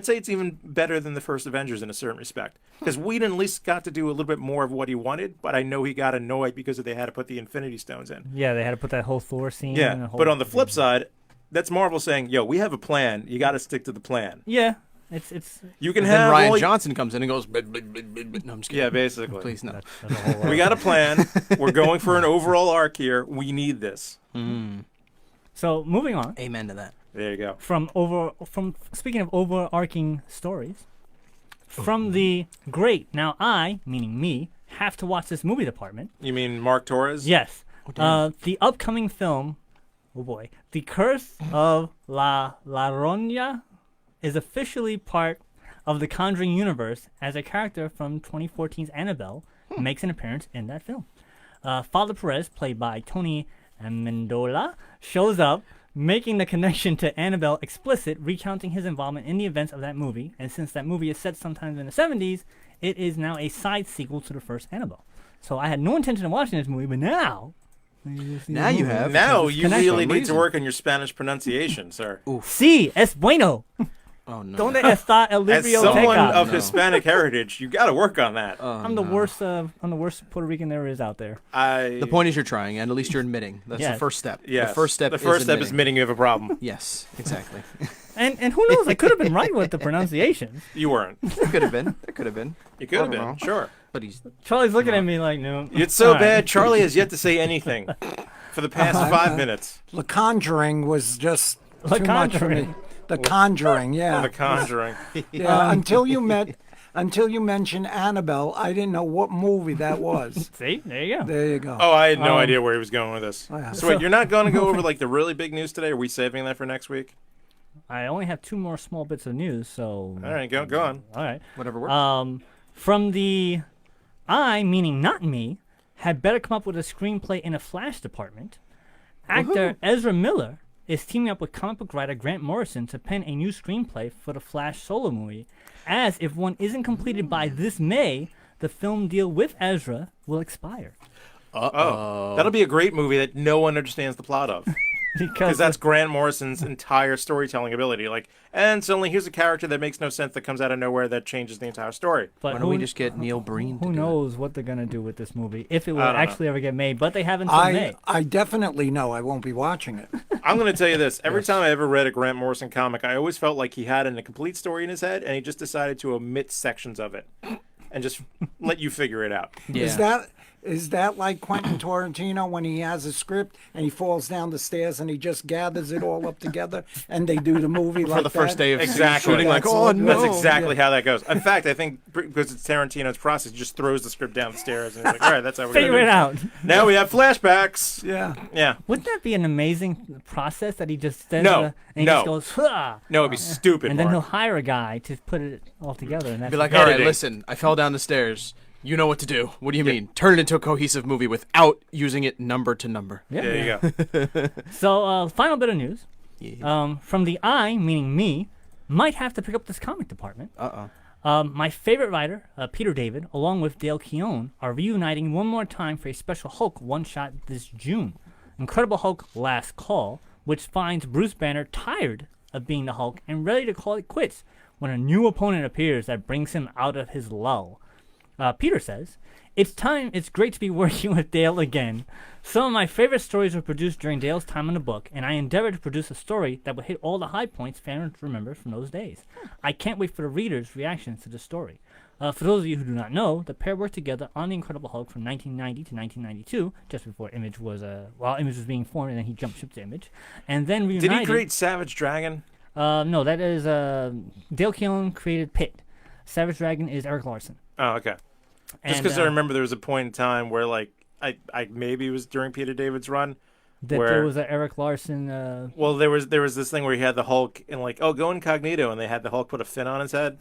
say it's even better than the first Avengers in a certain respect. Because Whedon at least got to do a little bit more of what he wanted, but I know he got annoyed because they had to put the Infinity Stones in. Yeah, they had to put that whole Thor scene. Yeah, and the whole, but on the flip side, that's Marvel saying, yo, we have a plan. You got to stick to the plan. Yeah, it's You can And then have Ryan all Johnson comes in and goes, "Blah, blah, blah, blah, blah." No, I'm just kidding. Yeah, basically. Please, no. that's a whole lot. We got a plan. We're going for an overall arc here. We need this. So moving on Amen to that. There you go. from speaking of overarching stories, from the great now I, meaning me, have to watch this movie department. You mean Mark Torres? Yes. damn. The upcoming film, oh boy, The Curse of La Rania is officially part of the Conjuring universe as a character from 2014's Annabelle makes an appearance in that film. Father Perez, played by Tony Amendola, shows up, making the connection to Annabelle explicit, recounting his involvement in the events of that movie. And since that movie is set sometime in the 70s, it is now a side sequel to the first Annabelle. So I had no intention of watching this movie, but now... Now you have. Now because you it's really some need to reason. work on your Spanish pronunciation, sir. Sí, es bueno. Oh, no. Donde está el As biblioteca? someone of No. Hispanic heritage, you got to work on that. I'm the worst. I'm the worst Puerto Rican there is out there. The point is you're trying, and at least you're admitting. That's Yes. the first step. Yes. The first step is admitting. admitting you have a problem. Yes, exactly. And who knows? I could have been right with the pronunciation. You weren't. There could have been. There could have been. You could have I don't been. know. Sure. But he's. Charlie's looking at me like, no. It's so All right. bad. Charlie has yet to say anything for the past 5 minutes. The Conjuring was just The too much for me. Conjuring. The Conjuring, yeah. The Conjuring. Yeah, until you mentioned Annabelle, I didn't know what movie that was. See, there you go. There you go. Oh, I had no idea where he was going with this. yeah. So wait, you're not going to go over like the really big news today? Are we saving that for next week? I only have 2 more small bits of news, so. All right, go on. All right. Whatever works. From the I, meaning not me, had better come up with a screenplay in a Flash department. Actor Ezra Miller is teaming up with comic book writer Grant Morrison to pen a new screenplay for the Flash solo movie, as if one isn't completed by this May, the film deal with Ezra will expire. Oh, that'll be a great movie that no one understands the plot of. Because that's Grant Morrison's entire storytelling ability. Like, and suddenly here's a character that makes no sense that comes out of nowhere that changes the entire story. But Why don't we just get Neil Breen to who do it? knows what they're gonna do with this movie if it will I don't actually ever get made? But they haven't until May. I definitely know I won't be watching it. I'm going to tell you this. Every time I ever read a Grant Morrison comic, I always felt like he had a complete story in his head, and he just decided to omit sections of it and just let you figure it out. Yeah. Is that like Quentin Tarantino when he has a script and he falls down the stairs and he just gathers it all up together and they do the movie like For the first that? day of Exactly. shooting, like, That's oh what- no. That's exactly how that goes. In fact, I think because it's Tarantino's process, he just throws the script down the stairs and he's like, all right, that's how we're going to Figure do it out. Now we have flashbacks. Yeah. Yeah. Wouldn't that be an amazing process that he just says No, and he no. just goes, "Huh," No, it'd be stupid, and then he'll Mark. hire a guy to put it all together. And that's Be like, all right, Editing. listen, I fell down the stairs. You know what to do. What do you mean? Turn it into a cohesive movie without using it number to number. yeah. There you go. So, final bit of news. Yeah. From the I, meaning me, might have to pick up this comic department. My favorite writer, Peter David, along with Dale Keown, are reuniting one more time for a special Hulk one-shot this June. Incredible Hulk Last Call, which finds Bruce Banner tired of being the Hulk and ready to call it quits when a new opponent appears that brings him out of his lull. Peter says, It's great to be working with Dale again. Some of my favorite stories were produced during Dale's time on the book, and I endeavored to produce a story that would hit all the high points fans remember from those days. I can't wait for the readers' reactions to the story. For those of you who do not know, the pair worked together on The Incredible Hulk from 1990 to 1992, just before Image was being formed, and then he jumped ship to Image, and then reunited. Did he create Savage Dragon? No, that is Dale Keown created Pitt. Savage Dragon is Eric Larson. Oh, okay. Just And, because I remember there was a point in time where, like, I maybe it was during Peter David's run. That where, there was an Eric Larson. Well, there was this thing where he had the Hulk and like, oh, go incognito, and they had the Hulk put a fin on his head,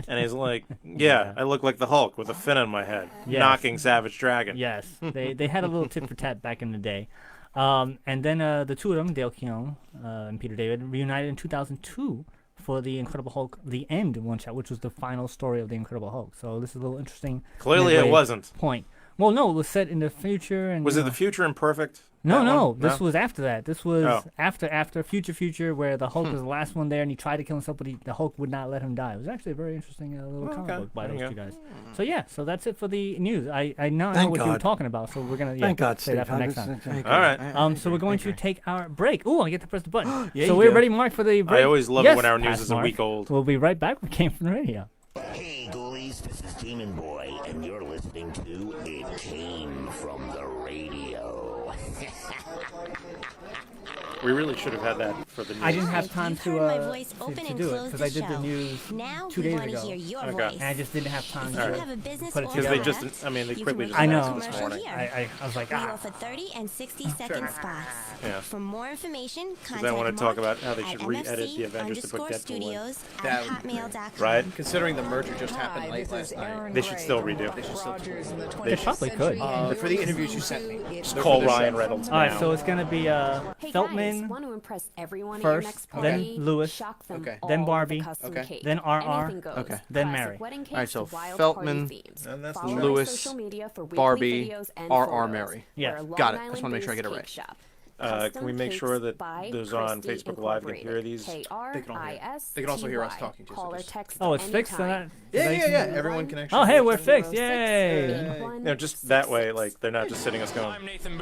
and he's like, yeah, I look like the Hulk with a fin on my head, knocking Savage Dragon. Yes, they had a little tit for tat back in the day, and then the two of them, Dale Keown and Peter David, reunited in 2002 for the Incredible Hulk: The End one shot, which was the final story of the Incredible Hulk. So this is a little interesting. Clearly, it wasn't. Point. Well, no, it was set in the future, and was it the future imperfect? No. This was after that. This was after Future, where the Hulk was the last one there, and he tried to kill himself, but the Hulk would not let him die. It was actually a very interesting little comic book by those two guys. So so that's it for the news. I know what you were talking about, so we're gonna Thank God, say Steve. that for next time. All right. So we're going to take our break. Oh, I get to press the button. Yeah, so we're ready, Mark, for the break. I always love it when our news is a Mark. week old. We'll be right back with Came From the Radio. Hey, ghoulies, this is Demon Boy, and you're listening to It Came From the Radio. We really should have had that for the news. I didn't have time to do it because because I did the news 2 days ago. Hear your Okay. voice. And I just didn't have time If to you have a business put it or Because together. they product, just, I mean, they you quickly can just I run a know. announced it this commercial morning. here. I was like, We offer 30 and 60-second spots. Yeah. For more information, Because contact I want to talk Mark about how they at should re-edit the Avengers to put Deadpool in. MFC_studios That at would be great. hotmail.com. Right? Considering the merger just happened late last night. They should still redo. They should still They probably could. for the interviews you sent me. Just call Ryan Reynolds All right, now. so it's going to be Hey Feltman, guys, want to impress everyone first, at your next then party? Lewis, Shock them Okay. all then with Barbie, a custom Okay. cake. then RR, Anything goes. Okay. then Classic Mary. wedding All right, cakes so to wild Feltman, party themes. And that's Follow the our Lewis, social media for weekly Barbie, videos and RR photos. Mary. Yes. We're a Got Long it. I just wanna make sure I get it Island-based right. cake shop. Can we make sure that By those on Christie Facebook Live can hear these? They can all hear it. They can also hear us talking to you, so Call or just- text Oh, it's fixed? So anytime. Yeah. Everyone can actually. Oh, hey, hear we're us. fixed. Yay. No, just that way, like, they're not just sitting us going,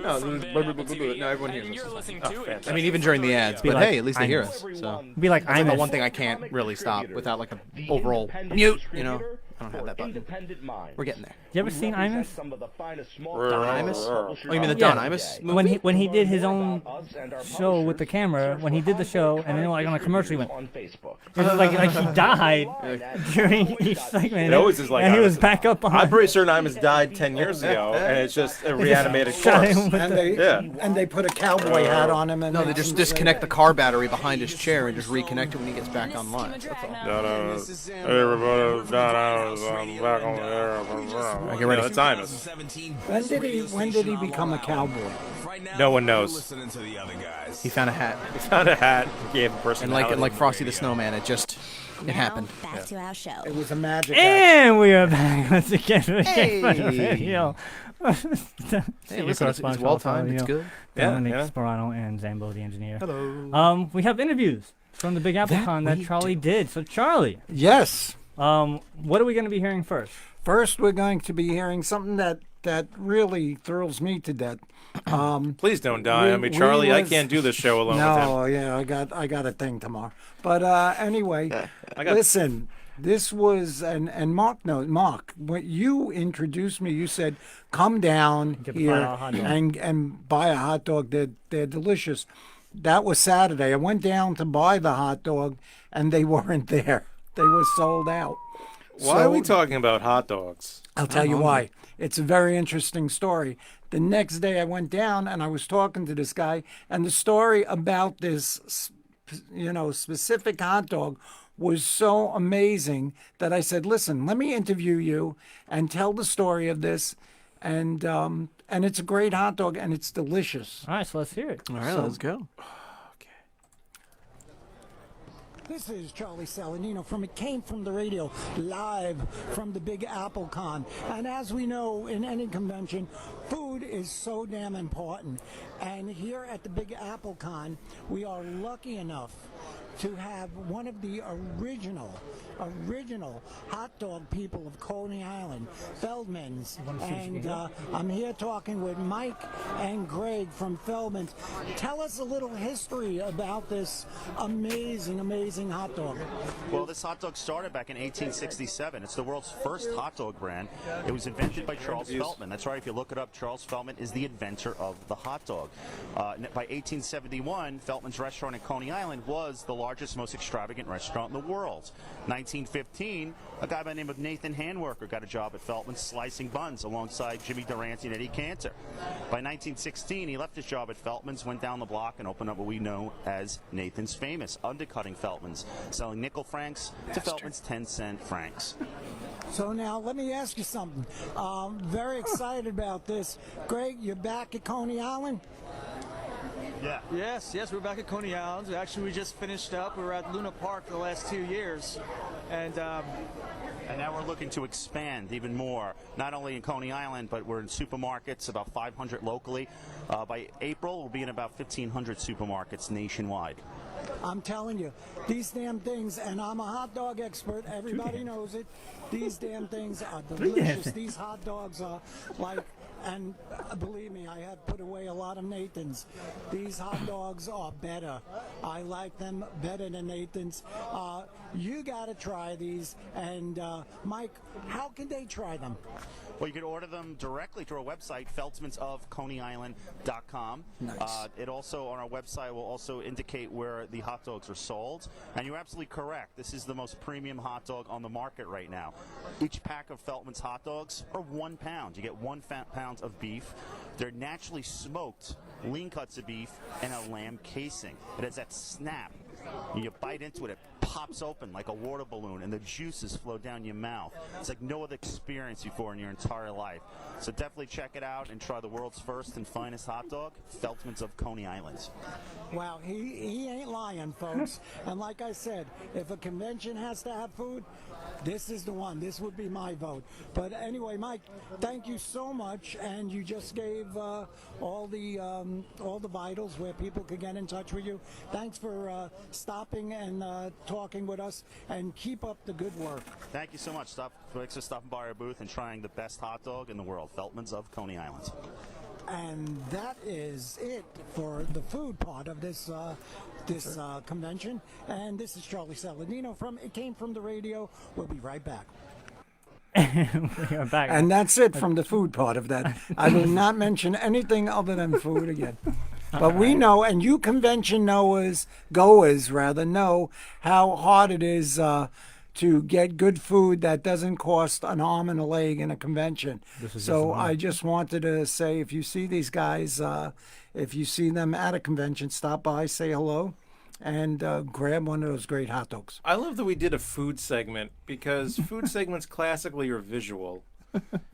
No, no, everyone hears us. oh, fantastic. I mean, even during the ads. Be But like, hey, at least they I hear know. us. So Be like, that's I'm the one thing I can't really stop without like an overall mute. You know, I don't have that button. We're getting there. You ever seen Imus? Don Imus? Oh, you mean the Yeah. Don Imus movie? When he did his own show with the camera, when he did the show, and then like on a commercial he went, it was like he died during each segment. It always is like and he was Imus. back up on. I'm pretty certain Imus died 10 years ago, and it's just a reanimated shot corpse. him with And the- they Yeah. and they put a cowboy hat on him. And No, they makes just him disconnect say- the car battery behind his chair and just reconnect it when he gets back online. That's all. Everybody's got out. I'm back on the air. I get ready. It's Imus. When did he become a cowboy? No one knows. He found a hat, He found a hat, gave a and personality. like Frosty the Snowman, it Now, happened. back to our show. It was a magic. act. And we are back once again. Hey. Video. Hey, listen, it's well timed. It's good. Yeah, Dominic yeah. Sperano and Zambo the engineer. Hello. We have interviews from the Big Apple Con that we Charlie did. So Charlie, Yes. what are we going to be hearing first? First, we're going to be hearing something that really thrills me to death. Please don't die. I mean, we Charlie, I was- can't do this show alone with him. No, yeah, I got a thing tomorrow. But anyway, I got- listen, this was and Mark knows. Mark, when you introduced me, you said, "Come down Get the here $5 hot dog." and buy a hot dog. They're delicious." That was Saturday. I went down to buy the hot dog, and they weren't there. They were sold out. Why are we talking about hot dogs? I'll tell you why. It's a very interesting story. The next day I went down and I was talking to this guy, and the story about this, specific hot dog was so amazing that I said, listen, let me interview you and tell the story of this. And it's a great hot dog and it's delicious. All right, so let's hear it. All right, let's go. This is Charlie Saladino from It Came From the Radio, live from the Big Apple Con. And as we know, in any convention, food is so damn important. And here at the Big Apple Con, we are lucky enough to have one of the original hot dog people of Coney Island, Feldman's. And I'm here talking with Mike and Greg from Feldman's. Tell us a little history about this amazing hot dog. Well, this hot dog started back in 1867. It's the world's first hot dog brand. It was invented by Charles Feltman. That's right. If you look it up, Charles Feltman is the inventor of the hot dog. By 1871, Feltman's restaurant in Coney Island was the largest, most extravagant restaurant in the world. 1915, a guy by the name of Nathan Handwerker got a job at Feltman's slicing buns alongside Jimmy Durante and Eddie Cantor. By 1916, he left his job at Feltman's, went down the block, and opened up what we know as Nathan's Famous, undercutting Feltman's, selling nickel francs to Feltman's 10-cent francs. So now let me ask you something. Very excited about this. Greg, you're back at Coney Island? Yeah. Yes, we're back at Coney Island. Actually, we just finished up. We were at Luna Park for the last 2 years. And now we're looking to expand even more, not only in Coney Island, but we're in supermarkets, about 500 locally. By April, we'll be in about 1,500 supermarkets nationwide. I'm telling you, these damn things, and I'm a hot dog expert, everybody knows it, these damn things are delicious. These hot dogs are like, and believe me, I have put away a lot of Nathan's. These hot dogs are better. I like them better than Nathan's. You got to try these. And Mike, how can they try them? Well, you can order them directly through our website, feltsmansofconeyisland.com. Nice. It also, on our website, will also indicate where the hot dogs are sold. And you're absolutely correct. This is the most premium hot dog on the market right now. Each pack of Feltman's hot dogs are 1 pound. You get 1 pound of beef. They're naturally smoked, lean cuts of beef, and a lamb casing. It has that snap. You bite into it, it pops open like a water balloon, and the juices flow down your mouth. It's like no other experience before in your entire life. So definitely check it out and try the world's first and finest hot dog, Feltman's of Coney Island. Wow, he ain't lying, folks. And like I said, if a convention has to have food, this is the one. This would be my vote. But anyway, Mike, thank you so much. And you just gave all the vitals where people could get in touch with you. Thanks for stopping and talking with us. And keep up the good work. Thank you so much. Thanks for stopping by our booth and trying the best hot dog in the world, Feltman's of Coney Island. And that is it for the food part of this convention. And this is Charlie Saladino from It Came From the Radio. We'll be right back. We are back. And that's it from the food part of that. I will not mention anything other than food again. But we know, and you convention goers know how hard it is to get good food that doesn't cost an arm and a leg in a convention. So I just wanted to say, if you see these guys, if you see them at a convention, stop by, say hello, and grab one of those great hot dogs. I love that we did a food segment because food segments classically are visual.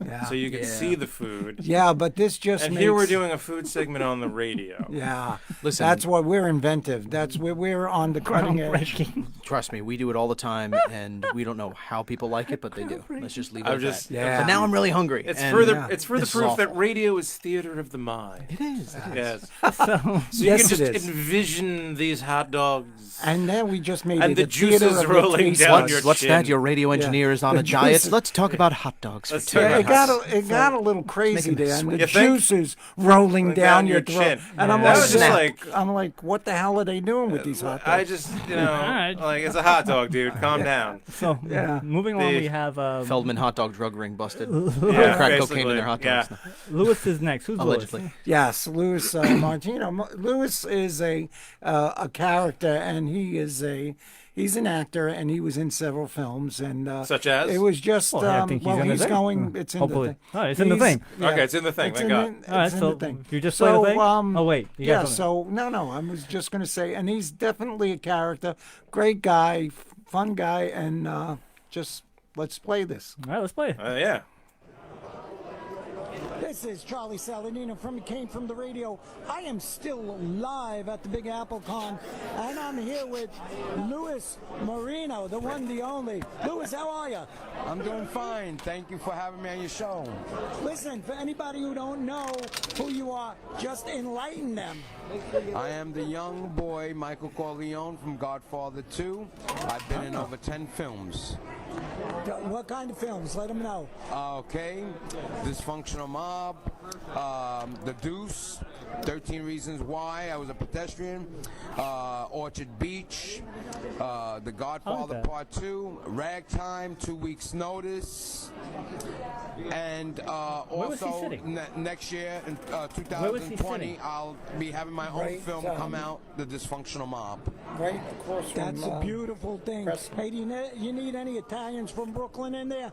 Yeah. So you can see the food. Yeah, but this just and makes... here we're doing a food segment on the radio. Yeah. Listen, that's what we're inventive. That's where we're on the cutting edge. Trust me, we do it all the time, and we don't know how people like it, but they do. Let's just leave it at that. Yeah. But now I'm really hungry. It's and further proof awful. that radio is theater of the mind. It is. Yes. So you yes, can it just is. envision these hot dogs. And then we just made and it the a juices theater of the rolling taste down buds. your What's chin. that? Your radio engineer is on The a diet. juices. Let's talk about hot dogs for Let's 2 talk Yeah, about minutes. it got a little crazy making me there, and the You think? juices rolling Like down down your your throat. chin. And I'm That like, was just like- I'm like, what the hell are they doing with these hot dogs? I just, right. like, it's a hot dog, dude. Calm down. So Yeah. moving on, we have Feldman hot dog drug ring busted. Yeah, Crack cocaine in basically, their hot dogs. yeah. Lewis is next. Who's Allegedly. Lewis? Yes, Louis Martino. Louis is a character, and he's an actor, and he was in several films, and Such as? it was just Well, I think he's in the he's thing. going. It's in Hopefully. the thing. Oh, it's in the thing. Okay, it's in the thing, It's thank in God. the- All right, it's in so the thing. you just play the thing? Oh, wait. You got Yeah. something. So no. I was just going to say, and he's definitely a character. Great guy, fun guy, and just let's play this. All right, let's play. Yeah. This is Charlie Saladino from It Came From the Radio. I am still live at the Big Apple Con, and I'm here with Louis Marino, the one, the only. Louis, how are you? I'm doing fine. Thank you for having me on your show. Listen, for anybody who don't know who you are, just enlighten them. I am the young boy Michael Corleone from Godfather 2. I've been in over 10 films. What kind of films? Let them know. Okay, Dysfunctional Mob, The Deuce, 13 Reasons Why, I was a pedestrian, Orchard Beach, The Godfather Part 2, Ragtime, 2 Weeks Notice, and also next year in 2020 I'll be having my own film come out, The Dysfunctional Mob. Right across from... That's a beautiful thing. Hey, do you need any Italians from Brooklyn in there?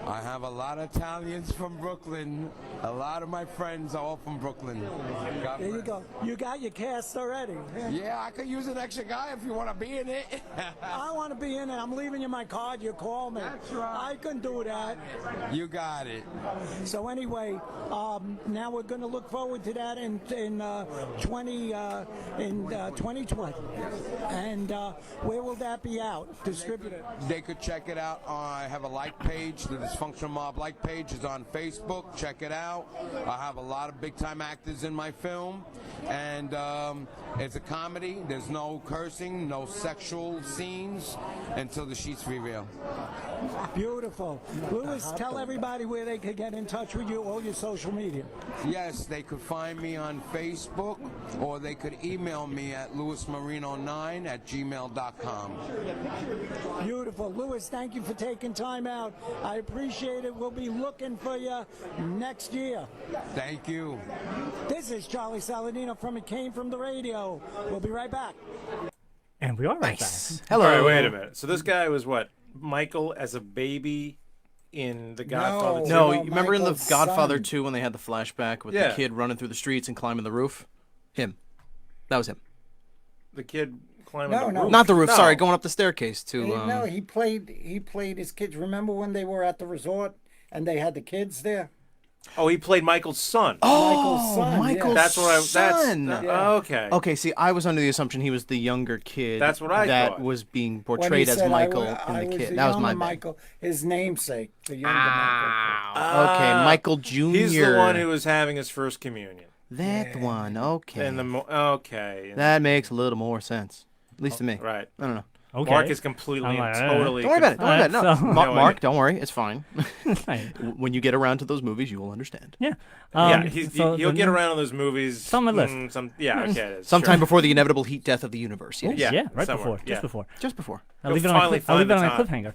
I have a lot of Italians from Brooklyn. A lot of my friends are all from Brooklyn. There you go. You got your cast already. Yeah, I could use an extra guy if you want to be in it. I want to be in it. I'm leaving you my card. You call me. That's right. I can do that. You got it. So anyway, now we're going to look forward to that in 2020. And where will that be out? Distributed? They could check it out. I have a like page. The Dysfunctional Mob like page is on Facebook. Check it out. I have a lot of big-time actors in my film, and it's a comedy. There's no cursing, no sexual scenes until the sheets reveal. Beautiful. Louis, tell everybody where they could get in touch with you, all your social media. Yes, they could find me on Facebook, or they could email me at louismarino9@gmail.com. Beautiful. Louis, thank you for taking time out. I appreciate it. We'll be looking for you next year. Thank you. This is Charlie Saladino from It Came From the Radio. We'll be right back. And we are right back. Hello. All right, wait a minute. So this guy was what? Michael as a baby in The Godfather 2? No, you remember in The Godfather 2 when they had the flashback with Yeah. the kid running through the streets and climbing the roof? Him. That was him. The kid climbing the roof? Not the roof, No. sorry, going up the staircase to... No, he played his kids. Remember when they were at the resort and they had the kids there? Oh, he played Michael's son. Michael's son. Michael's That's what I. son. Okay. Okay, see, I was under the assumption he was the younger kid. That's what I that thought. was being When he portrayed as said, Michael I in the was kid. the That was my younger bad. Michael, his namesake, the younger Okay, Michael Jr. He's the one who was having his first communion. That one, okay. And okay. That makes a little more sense. At least to me. Right. I don't know. Okay. Mark is completely I'm and like, totally. Don't worry about it. Don't worry about it. No, so- Mark, don't worry. It's fine. Right. When you get around to those movies, you will understand. Yeah. Yeah, so he'll the get new- around on those movies. It's on my list. Yeah, okay. It is. Sometime Sure. before the inevitable heat death of the universe. Yes. Yeah, right somewhere. before. Just before. Just before. I'll You'll leave it on finally a find the cliffhanger.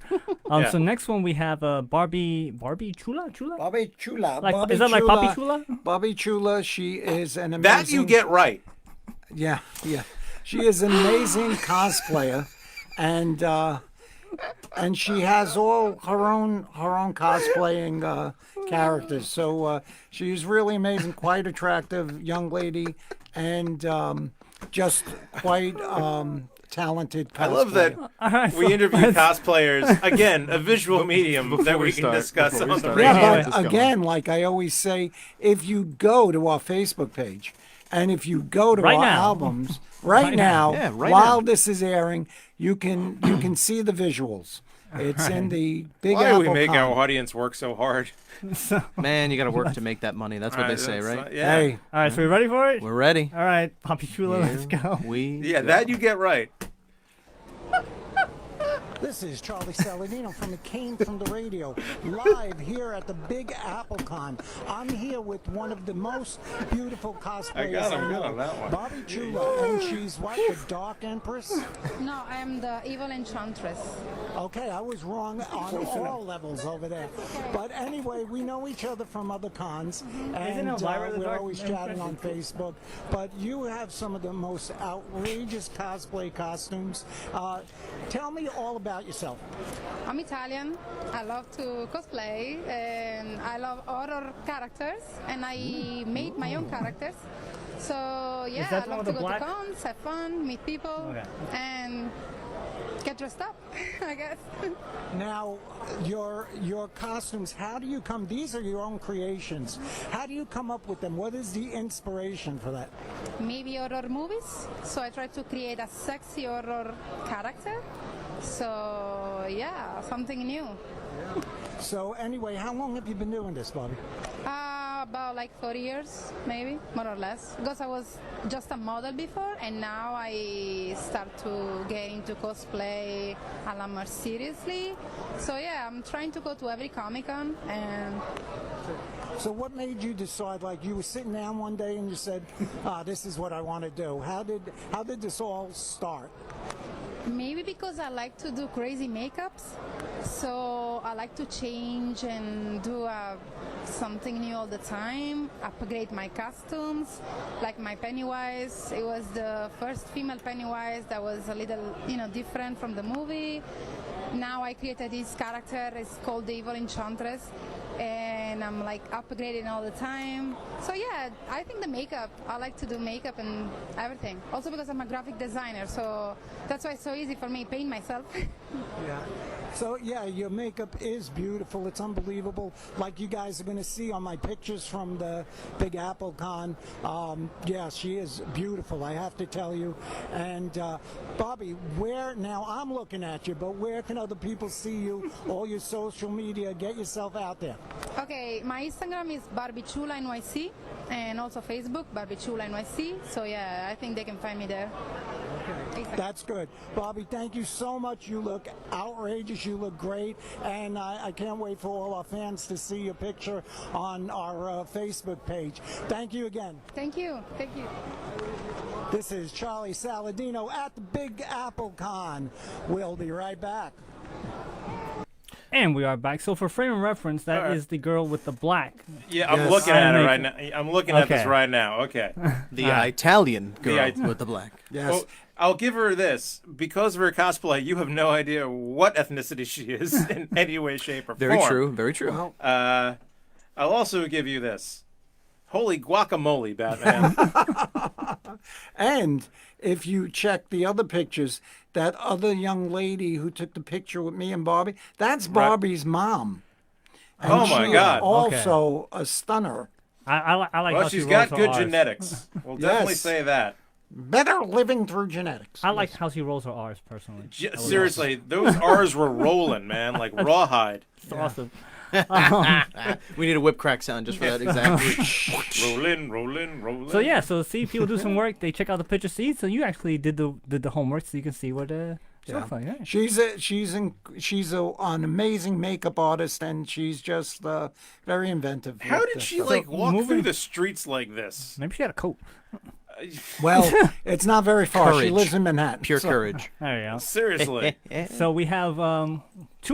Yeah. So next one we have Barbie Chula? Bobby Chula. Like, Bobby is that like Chula, Papi Chula? Bobby Chula, she is an amazing... That you get right. Yeah. She is an amazing cosplayer, and she has all her own cosplaying characters. So she's really amazing, quite attractive young lady, and just quite talented cosplayer. I love that we interview cosplayers. Again, a visual medium that we can discuss on the radio. Yeah, but again, like I always say, if you go to our Facebook page, and if you go to our albums right now, while this is airing, you can see the visuals. It's in the Big Why Apple do we make Con. our audience work so hard? Man, you got to work to make that money. That's what they say, right? Yeah. Hey, All right, so we ready for it? We're ready. All right, Papi Chula, let's go. Yeah, that you get right. This is Charlie Saladino from It Came From the Radio, live here at the Big Apple Con. I'm here with one of the most beautiful cosplayers I know, Bobby Chula, and she's what, the Dark Empress? No, I am the evil enchantress. Okay, I was wrong on all levels over there. But anyway, we know each other from other cons, and Elvira the we're Dark always Empress? chatting on Facebook. But you have some of the most outrageous cosplay costumes. Tell me all about yourself. I'm Italian. I love to cosplay, and I love horror characters, and I made my own characters. So yeah, that I the one love with to the go to black? cons, have fun, meet people, Okay. and get dressed up, I guess. Now, your costumes, how do you come? These are your own creations. How do you come up with them? What is the inspiration for that? Maybe horror movies. So I try to create a sexy horror character. So yeah, something new. So anyway, how long have you been doing this, Bobby? About like 40 years, maybe, more or less. Because I was just a model before, and now I start to get into cosplay a lot more seriously. So yeah, I'm trying to go to every Comic-Con, and So what made you decide, like you were sitting down one day and you said, this is what I want to do? How did this all start? Maybe because I like to do crazy makeups, so I like to change and do something new all the time, upgrade my costumes, like my Pennywise. It was the first female Pennywise that was a little, different from the movie. Now I created this character, it's called the Evil Enchantress, and I'm like upgrading all the time. So yeah, I think the makeup, I like to do makeup and everything. Also because I'm a graphic designer, so that's why it's so easy for me, paint myself. Yeah. So yeah, your makeup is beautiful. It's unbelievable. Like you guys are going to see on my pictures from the Big Apple Con. Yeah, she is beautiful, I have to tell you. And Bobby, now I'm looking at you, but where can other people see you? All your social media, get yourself out there. Okay, my Instagram is Barbichula NYC, and also Facebook, Barbichula NYC. So yeah, I think they can find me there. Okay. That's good. Bobby, thank you so much. You look outrageous. You look great. And I can't wait for all our fans to see your picture on our Facebook page. Thank you again. Thank you. Thank you. This is Charlie Saladino at the Big Apple Con. We'll be right back. And we are back. So for frame of reference, that is the girl with the black. Yeah, I'm looking at it right now. I'm looking at this right now. Okay. The Italian girl with the black. Yes. Well, I'll give her this. Because of her cosplay, you have no idea what ethnicity she is in any way, shape, or form. Very true. Very true. Well, I'll also give you this. Holy guacamole, Batman. and if you check the other pictures, that other young lady who took the picture with me and Barbie, that's Barbie's mom. And oh, my God. Also a stunner. I like well, how she's she got rolls her good R's. genetics. We'll definitely say that. Better living through genetics. I like how she rolls her R's, personally. Seriously, those R's were rolling, man, like rawhide. It's awesome. We need a whip crack sound just for that exactly. Roll in. So yeah, so see people do some work. They check out the picture. See, so you actually did the homework, so you can see what she looks like. Yeah. She's an amazing makeup artist, and she's just very inventive. How did she walk through the streets like this? Maybe she had a coat. Well, it's not very far. Courage. She lives in Manhattan. Pure courage. There you go. Seriously. So we have 2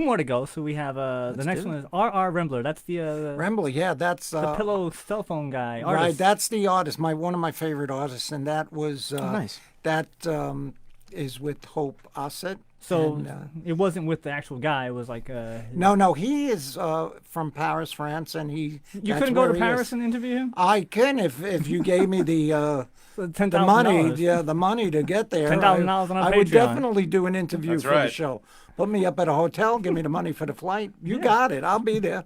more to go. So we have the next one is R.R. Rambler. That's the Rambla, yeah, that's the pillow cell phone guy. Right, Artist. that's the artist. One of my favorite artists, and that was nice. That is with Hope Osset. So and, it wasn't with the actual guy. It was like no, he is from Paris, France, and he. You couldn't go to Paris and interview him? I can if you gave me the $10,000. money, the money to get there. $10,000 on I would Patreon. definitely do an interview That's for right. the show. Put me up at a hotel, give me the money for the flight. You got it. I'll be there.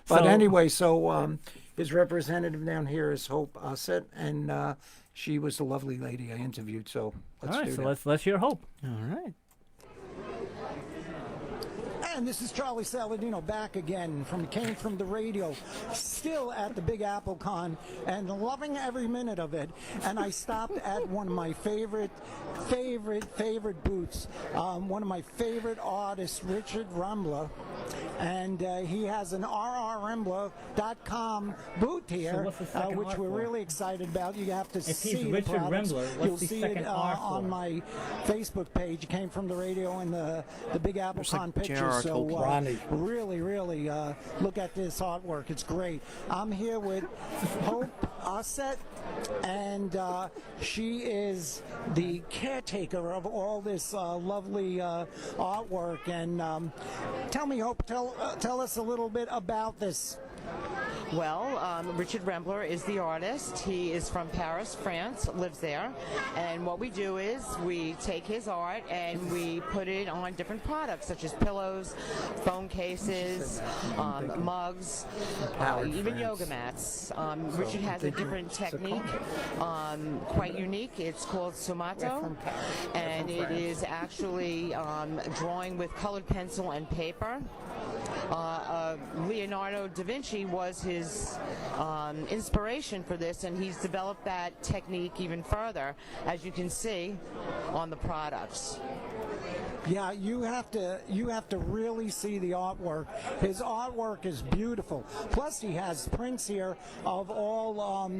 But anyway, so his representative down here is Hope Osset, and she was the lovely lady I interviewed. So let's do that. Let's hear Hope. All right. And this is Charlie Saladino back again came from the radio, still at the Big Apple Con and loving every minute of it. And I stopped at one of my favorite booths. One of my favorite artists, Richard Rambla, and he has an rrrambla.com booth here, which we're really excited about. You have to see the Richard products. Rambler, what's You'll the see second it R for? on my Facebook page. It came from the radio and the Big Apple Con pictures. So really look at this artwork. It's great. I'm here with Hope Osset, and she is the caretaker of all this lovely artwork. And tell me, Hope, tell us a little bit about this. Well, Richard Rambler is the artist. He is from Paris, France, lives there. And what we do is we take his art and we put it on different products, such as pillows, phone cases, mugs, even yoga mats. Richard has a different technique, quite unique. It's called Sumato, and it is actually drawing with colored pencil and paper. Leonardo da Vinci was his inspiration for this, and he's developed that technique even further, as you can see on the products. Yeah, you have to really see the artwork. His artwork is beautiful. Plus, he has prints here of all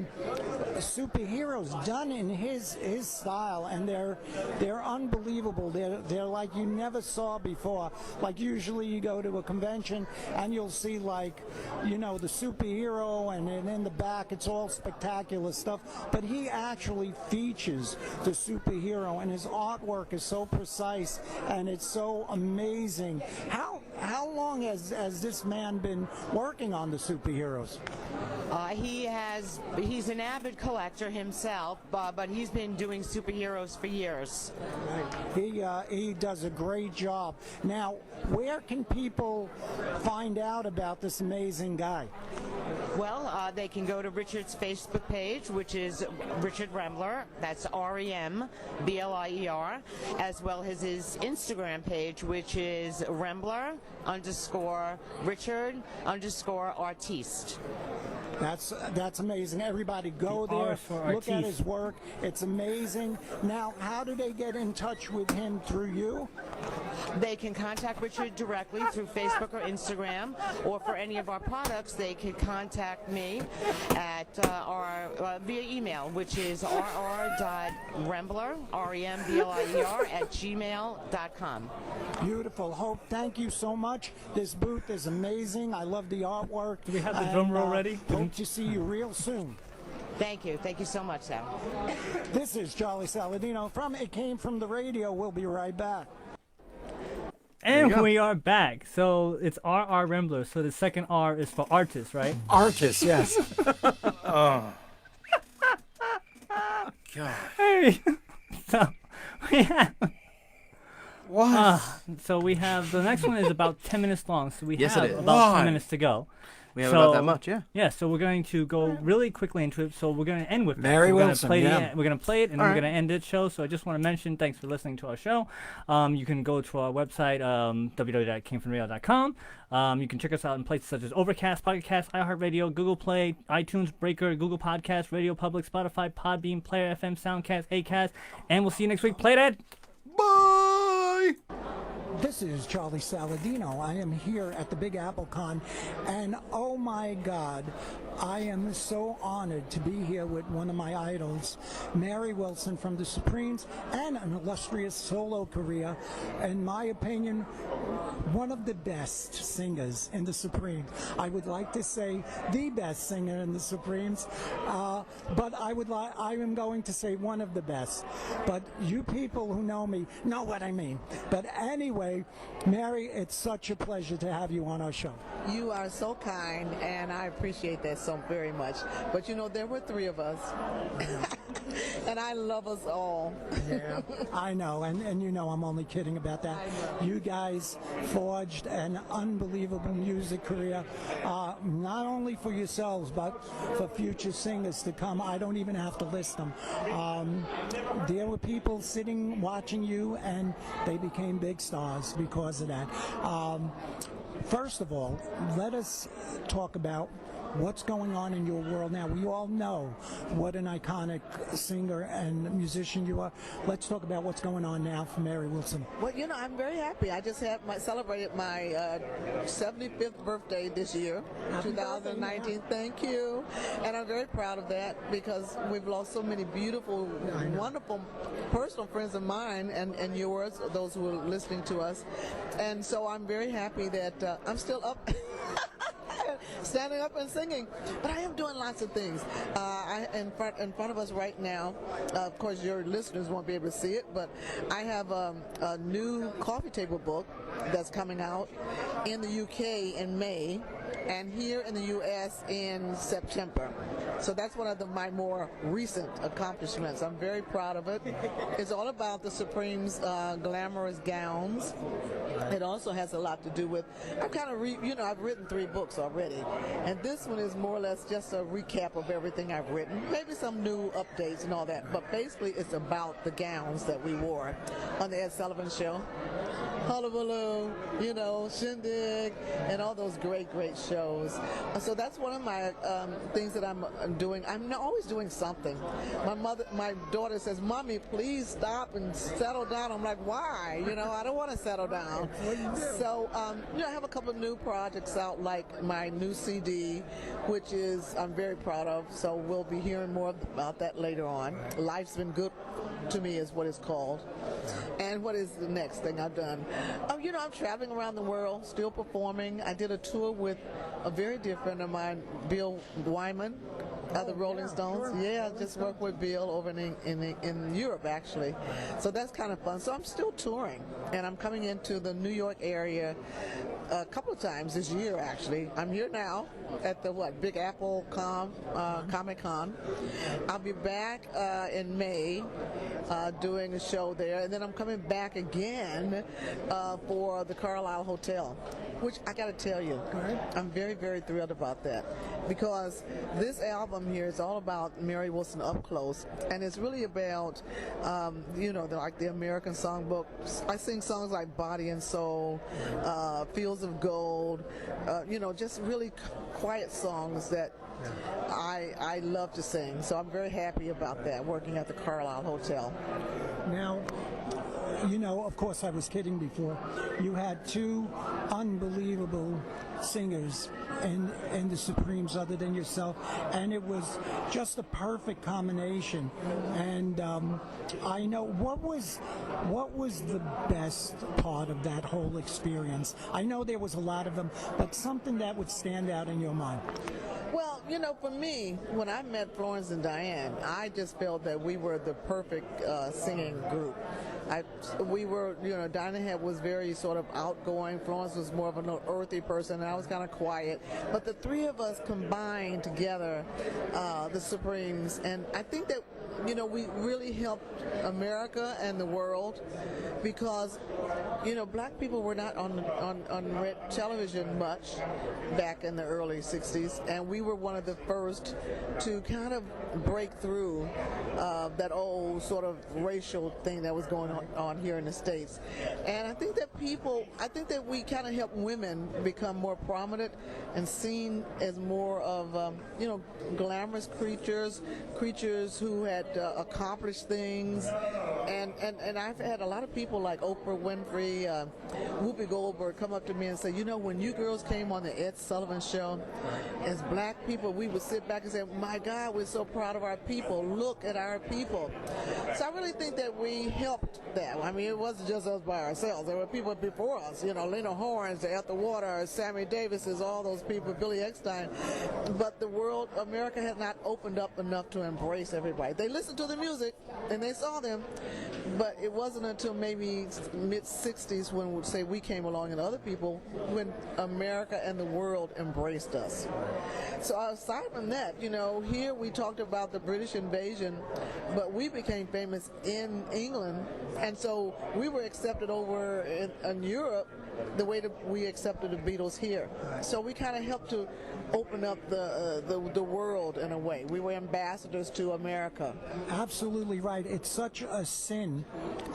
superheroes done in his style, and they're unbelievable. They're like you never saw before. Like usually you go to a convention and you'll see like, you know, the superhero, and in the back it's all spectacular stuff. But he actually features the superhero, and his artwork is so precise. And it's so amazing. How long has this man been working on the superheroes? He's an avid collector himself, but he's been doing superheroes for years. He does a great job. Now, where can people find out about this amazing guy? Well, they can go to Richard's Facebook page, which is Richard Rambler. That's REMBLIER, as well as his Instagram page, which is Rambler_Richard_artiste. That's amazing. Everybody go there, look at his work. It's amazing. Now, how do they get in touch with him? Through you? They can contact Richard directly through Facebook or Instagram, or for any of our products, they can contact me at our via email, which is rr.rembler, REMBLIER, @gmail.com. Beautiful. Hope, thank you so much. This booth is amazing. I love the artwork. Do we have the drum roll ready? Hope to see you real soon. Thank you. Thank you so much, Sam. This is Charlie Saladino from It Came From the Radio. We'll be right back. And we are back. So it's RR Rambler. So the second R is for artist, right? Artist, yes. Oh. God. Hey. So we have. What? So we have the next one is about 10 minutes long. So we Yes, have it is. about 10 minutes to go. We have about that much, yeah. Yeah, so we're going to go really quickly into it. So we're going to end with Mary Wilson, We're yeah. going to play it, and then we're going to end this show. So I just want to mention, thanks for listening to our show. You can go to our website, www.camefromradio.com. You can check us out in places such as Overcast, Pocket Cast, iHeartRadio, Google Play, iTunes, Breaker, Google Podcasts, Radio Public, Spotify, Podbean, Player FM, Soundcast, Acast, and we'll see you next week. Play that. Bye! This is Charlie Saladino. I am here at the Big Apple Con, and oh my God, I am so honored to be here with one of my idols, Mary Wilson from the Supremes, and an illustrious solo career. In my opinion, one of the best singers in the Supremes. I would like to say the best singer in the Supremes, but I am going to say one of the best. But you people who know me know what I mean. But anyway, Mary, it's such a pleasure to have you on our show. You are so kind, and I appreciate that so very much. But you know, there were three of us, and I love us all. Yeah, I know, and you know I'm only kidding about that. You guys forged an unbelievable music career, not only for yourselves, but for future singers to come. I don't even have to list them. There were people sitting watching you, and they became big stars because of that. First of all, let us talk about what's going on in your world now. We all know what an iconic singer and musician you are. Let's talk about what's going on now for Mary Wilson. Well, you know, I'm very happy. I just celebrated my 75th birthday this year, 2019. Thank you. And I'm very proud of that because we've lost so many beautiful, wonderful personal friends of mine and yours, those who are listening to us. And so I'm very happy that I'm still up. Standing up and singing, but I am doing lots of things. In front of us right now, of course your listeners won't be able to see it, but I have a new coffee table book that's coming out in the UK in May, and here in the US in September. So that's one of my more recent accomplishments. I'm very proud of it. It's all about the Supremes' glamorous gowns. It also has a lot to do with, I've written 3 books already, and this one is more or less just a recap of everything I've written, maybe some new updates and all that, but basically it's about the gowns that we wore on the Ed Sullivan Show, Hullabaloo, Shindig, and all those great, great shows. So that's one of my things that I'm I'm always doing something. My daughter says, "Mommy, please stop and settle down." I'm like, "Why? I don't want to settle down." So, I have a couple of new projects out, like my new CD, which I'm very proud of. So we'll be hearing more about that later on. Life's Been Good to Me is what it's called. And what is the next thing I've done? I'm traveling around the world, still performing. I did a tour with a very dear friend of mine, Bill Wyman of the Rolling Stones. Sure. Yeah, I just worked with Bill over in Europe, actually. So that's kind of fun. So I'm still touring, and I'm coming into the New York area a couple of times this year, actually. I'm here now at the Big Apple Comic Con. I'll be back in May doing a show there, and then I'm coming back again for the Carlisle Hotel, which I got to tell you, I'm very, very thrilled about that, because this album here is all about Mary Wilson up close, and it's really about, like the American songbook. I sing songs like Body and Soul, Fields of Gold, just really quiet songs that I love to sing. So I'm very happy about that, working at the Carlisle Hotel. Now, of course I was kidding before. You had two unbelievable singers in the Supremes other than yourself, and it was just a perfect combination. And I know, what was the best part of that whole experience? I know there was a lot of them, but something that would stand out in your mind. Well, for me, when I met Florence and Diane, I just felt that we were the perfect singing group. We were, Diane was very sort of outgoing. Florence was more of an earthy person, and I was kind of quiet. But the three of us combined together, the Supremes, and I think that, we really helped America and the world, because, black people were not on red television much back in the early 60s, and we were one of the first to kind of break through that old sort of racial thing that was going on here in the States. And I think that we kind of helped women become more prominent and seen as more of, glamorous creatures who had accomplished things. And I've had a lot of people like Oprah Winfrey, Whoopi Goldberg come up to me and say, when you girls came on the Ed Sullivan Show, as black people, we would sit back and say, my God, we're so proud of our people. Look at our people. So I really think that we helped that. I mean, it wasn't just us by ourselves. There were people before us, Lena Horns, Ethel Waters, Sammy Davises, all those people, Billy Eckstein. But the world, America has not opened up enough to embrace everybody. They listened to the music and they saw them, but it wasn't until maybe mid-60s when we came along, and other people, when America and the world embraced us. So aside from that, here we talked about the British invasion, but we became famous in England, and so we were accepted over in Europe the way that we accepted the Beatles here. So we kind of helped to open up the world in a way. We were ambassadors to America. Absolutely right. It's such a sin,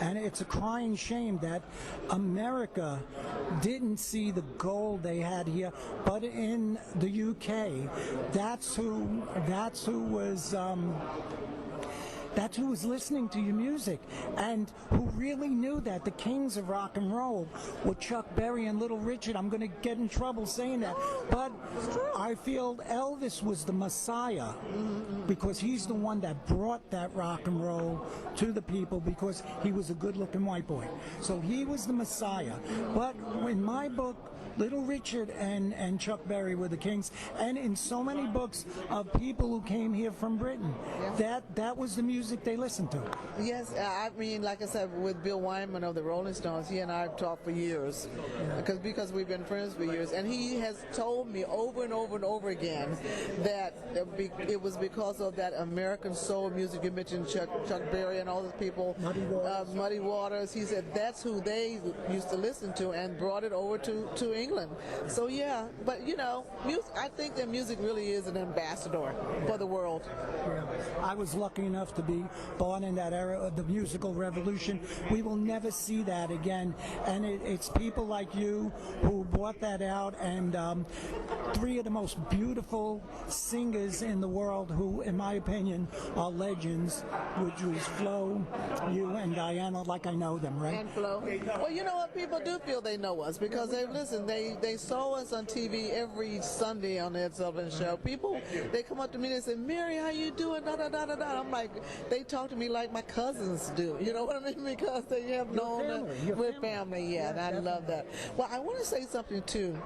and it's a crying shame that America didn't see the gold they had here, but in the UK, that's who was listening to your music, and who really knew that. The kings of rock and roll were Chuck Berry and Little Richard. I'm going to get in trouble saying that, but I feel Elvis was the Messiah, because he's the one that brought that rock and roll to the people, because he was a good-looking white boy. So he was the Messiah. But in my book, Little Richard and Chuck Berry were the kings, and in so many books of people who came here from Britain, that was the music they listened to. Yes, I mean, like I said, with Bill Wyman of the Rolling Stones, he and I have talked for years, because we've been friends for years, and he has told me over and over and over again that it was because of that American soul music. You mentioned Chuck Berry and all those people, Muddy Waters. He said that's who they used to listen to and brought it over to England. England. So yeah, but you know, I think that music really is an ambassador for the world. Yeah. I was lucky enough to be born in that era of the musical revolution. We will never see that again, and it's people like you who brought that out, and three of the most beautiful singers in the world who, in my opinion, are legends, which was Flo, you, and Diana, like I know them, right? And Flo. Well, you know what? People do feel they know us because they saw us on TV every Sunday on the Ed Sullivan Show. People, they come up to me and say, Mary, how you doing? Da, da, da, da, da. I'm like, they talk to me like my cousins do. You know what I mean? Because they have known that we're family. Yeah, and I love that. Well, I want to say something too.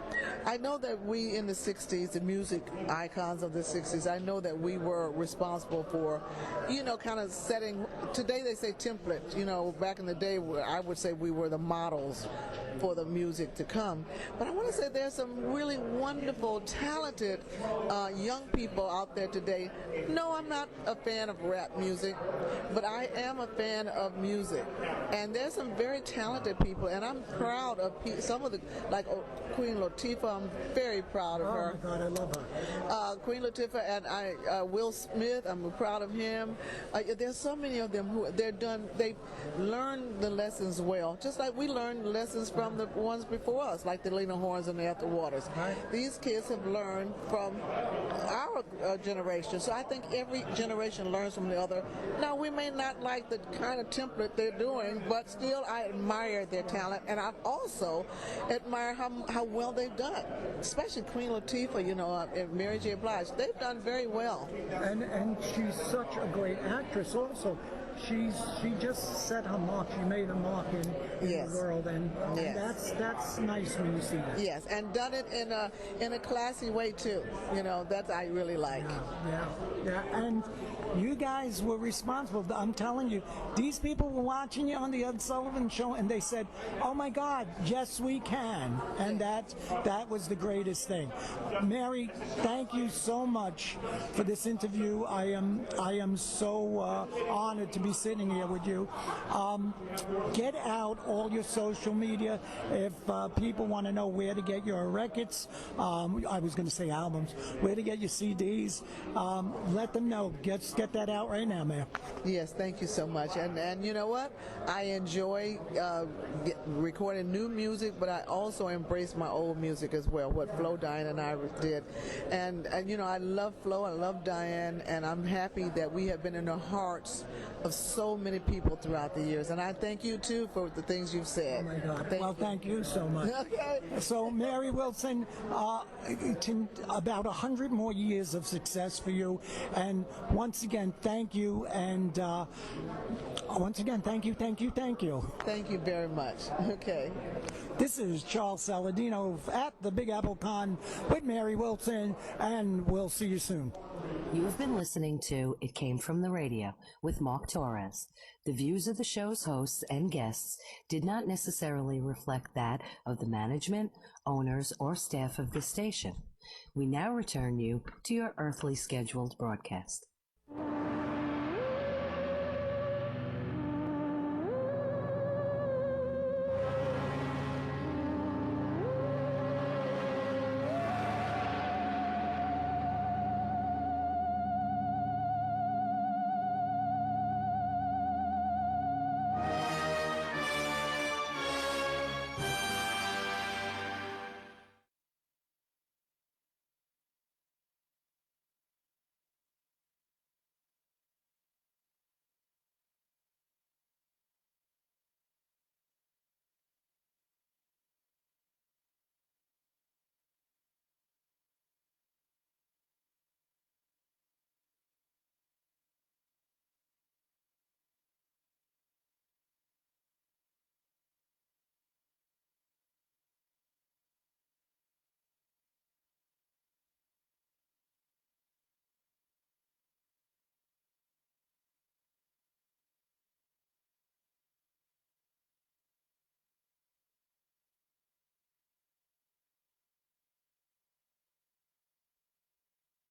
I know that we in the 60s, the music icons of the 60s, I know that we were responsible for, kind of setting, today they say template, back in the day I would say we were the models for the music to come. But I want to say there's some really wonderful, talented young people out there today. No, I'm not a fan of rap music, but I am a fan of music. And there's some very talented people, and I'm proud of some of the, like Queen Latifah, I'm very proud of her. Oh my God, I love her. Queen Latifah and Will Smith, I'm proud of him. There's so many of them who they've learned the lessons well, just like we learned lessons from the ones before us, like the Lena Hornes and the Ethel Waters. These kids have learned from our generation, so I think every generation learns from the other. Now, we may not like the kind of template they're doing, but still I admire their talent, and I also admire how well they've done, especially Queen Latifah, and Mary J. Blige. They've done very well. And she's such a great actress also. She just set her mark. She made a mark in the world, and that's nice when you see that. Yes, and done it in a classy way too. That I really like. Yeah. And you guys were responsible. I'm telling you, these people were watching you on the Ed Sullivan Show, and they said, "Oh my God, yes we can," and that was the greatest thing. Mary, thank you so much for this interview. I am so honored to be sitting here with you. Get out all your social media if people want to know where to get your records. I was going to say albums. Where to get your CDs? Let them know. Get that out right now, man. Yes, thank you so much. And you know what? I enjoy recording new music, but I also embrace my old music as well. What Flo, Diane, and I did. And I love Flo. I love Diane, and I'm happy that we have been in the hearts of so many people throughout the years, and I thank you too for the things you've said. Oh my God! Thank you so much. Okay. So Mary Wilson, about 100 more years of success for you, and once again, thank you, and once again, thank you. Thank you very much. Okay. This is Charles Saladino at the Big Apple Con with Mary Wilson, and we'll see you soon. You've been listening to It Came From the Radio with Mark Torres. The views of the show's hosts and guests did not necessarily reflect that of the management, owners, or staff of this station. We now return you to your earthly scheduled broadcast.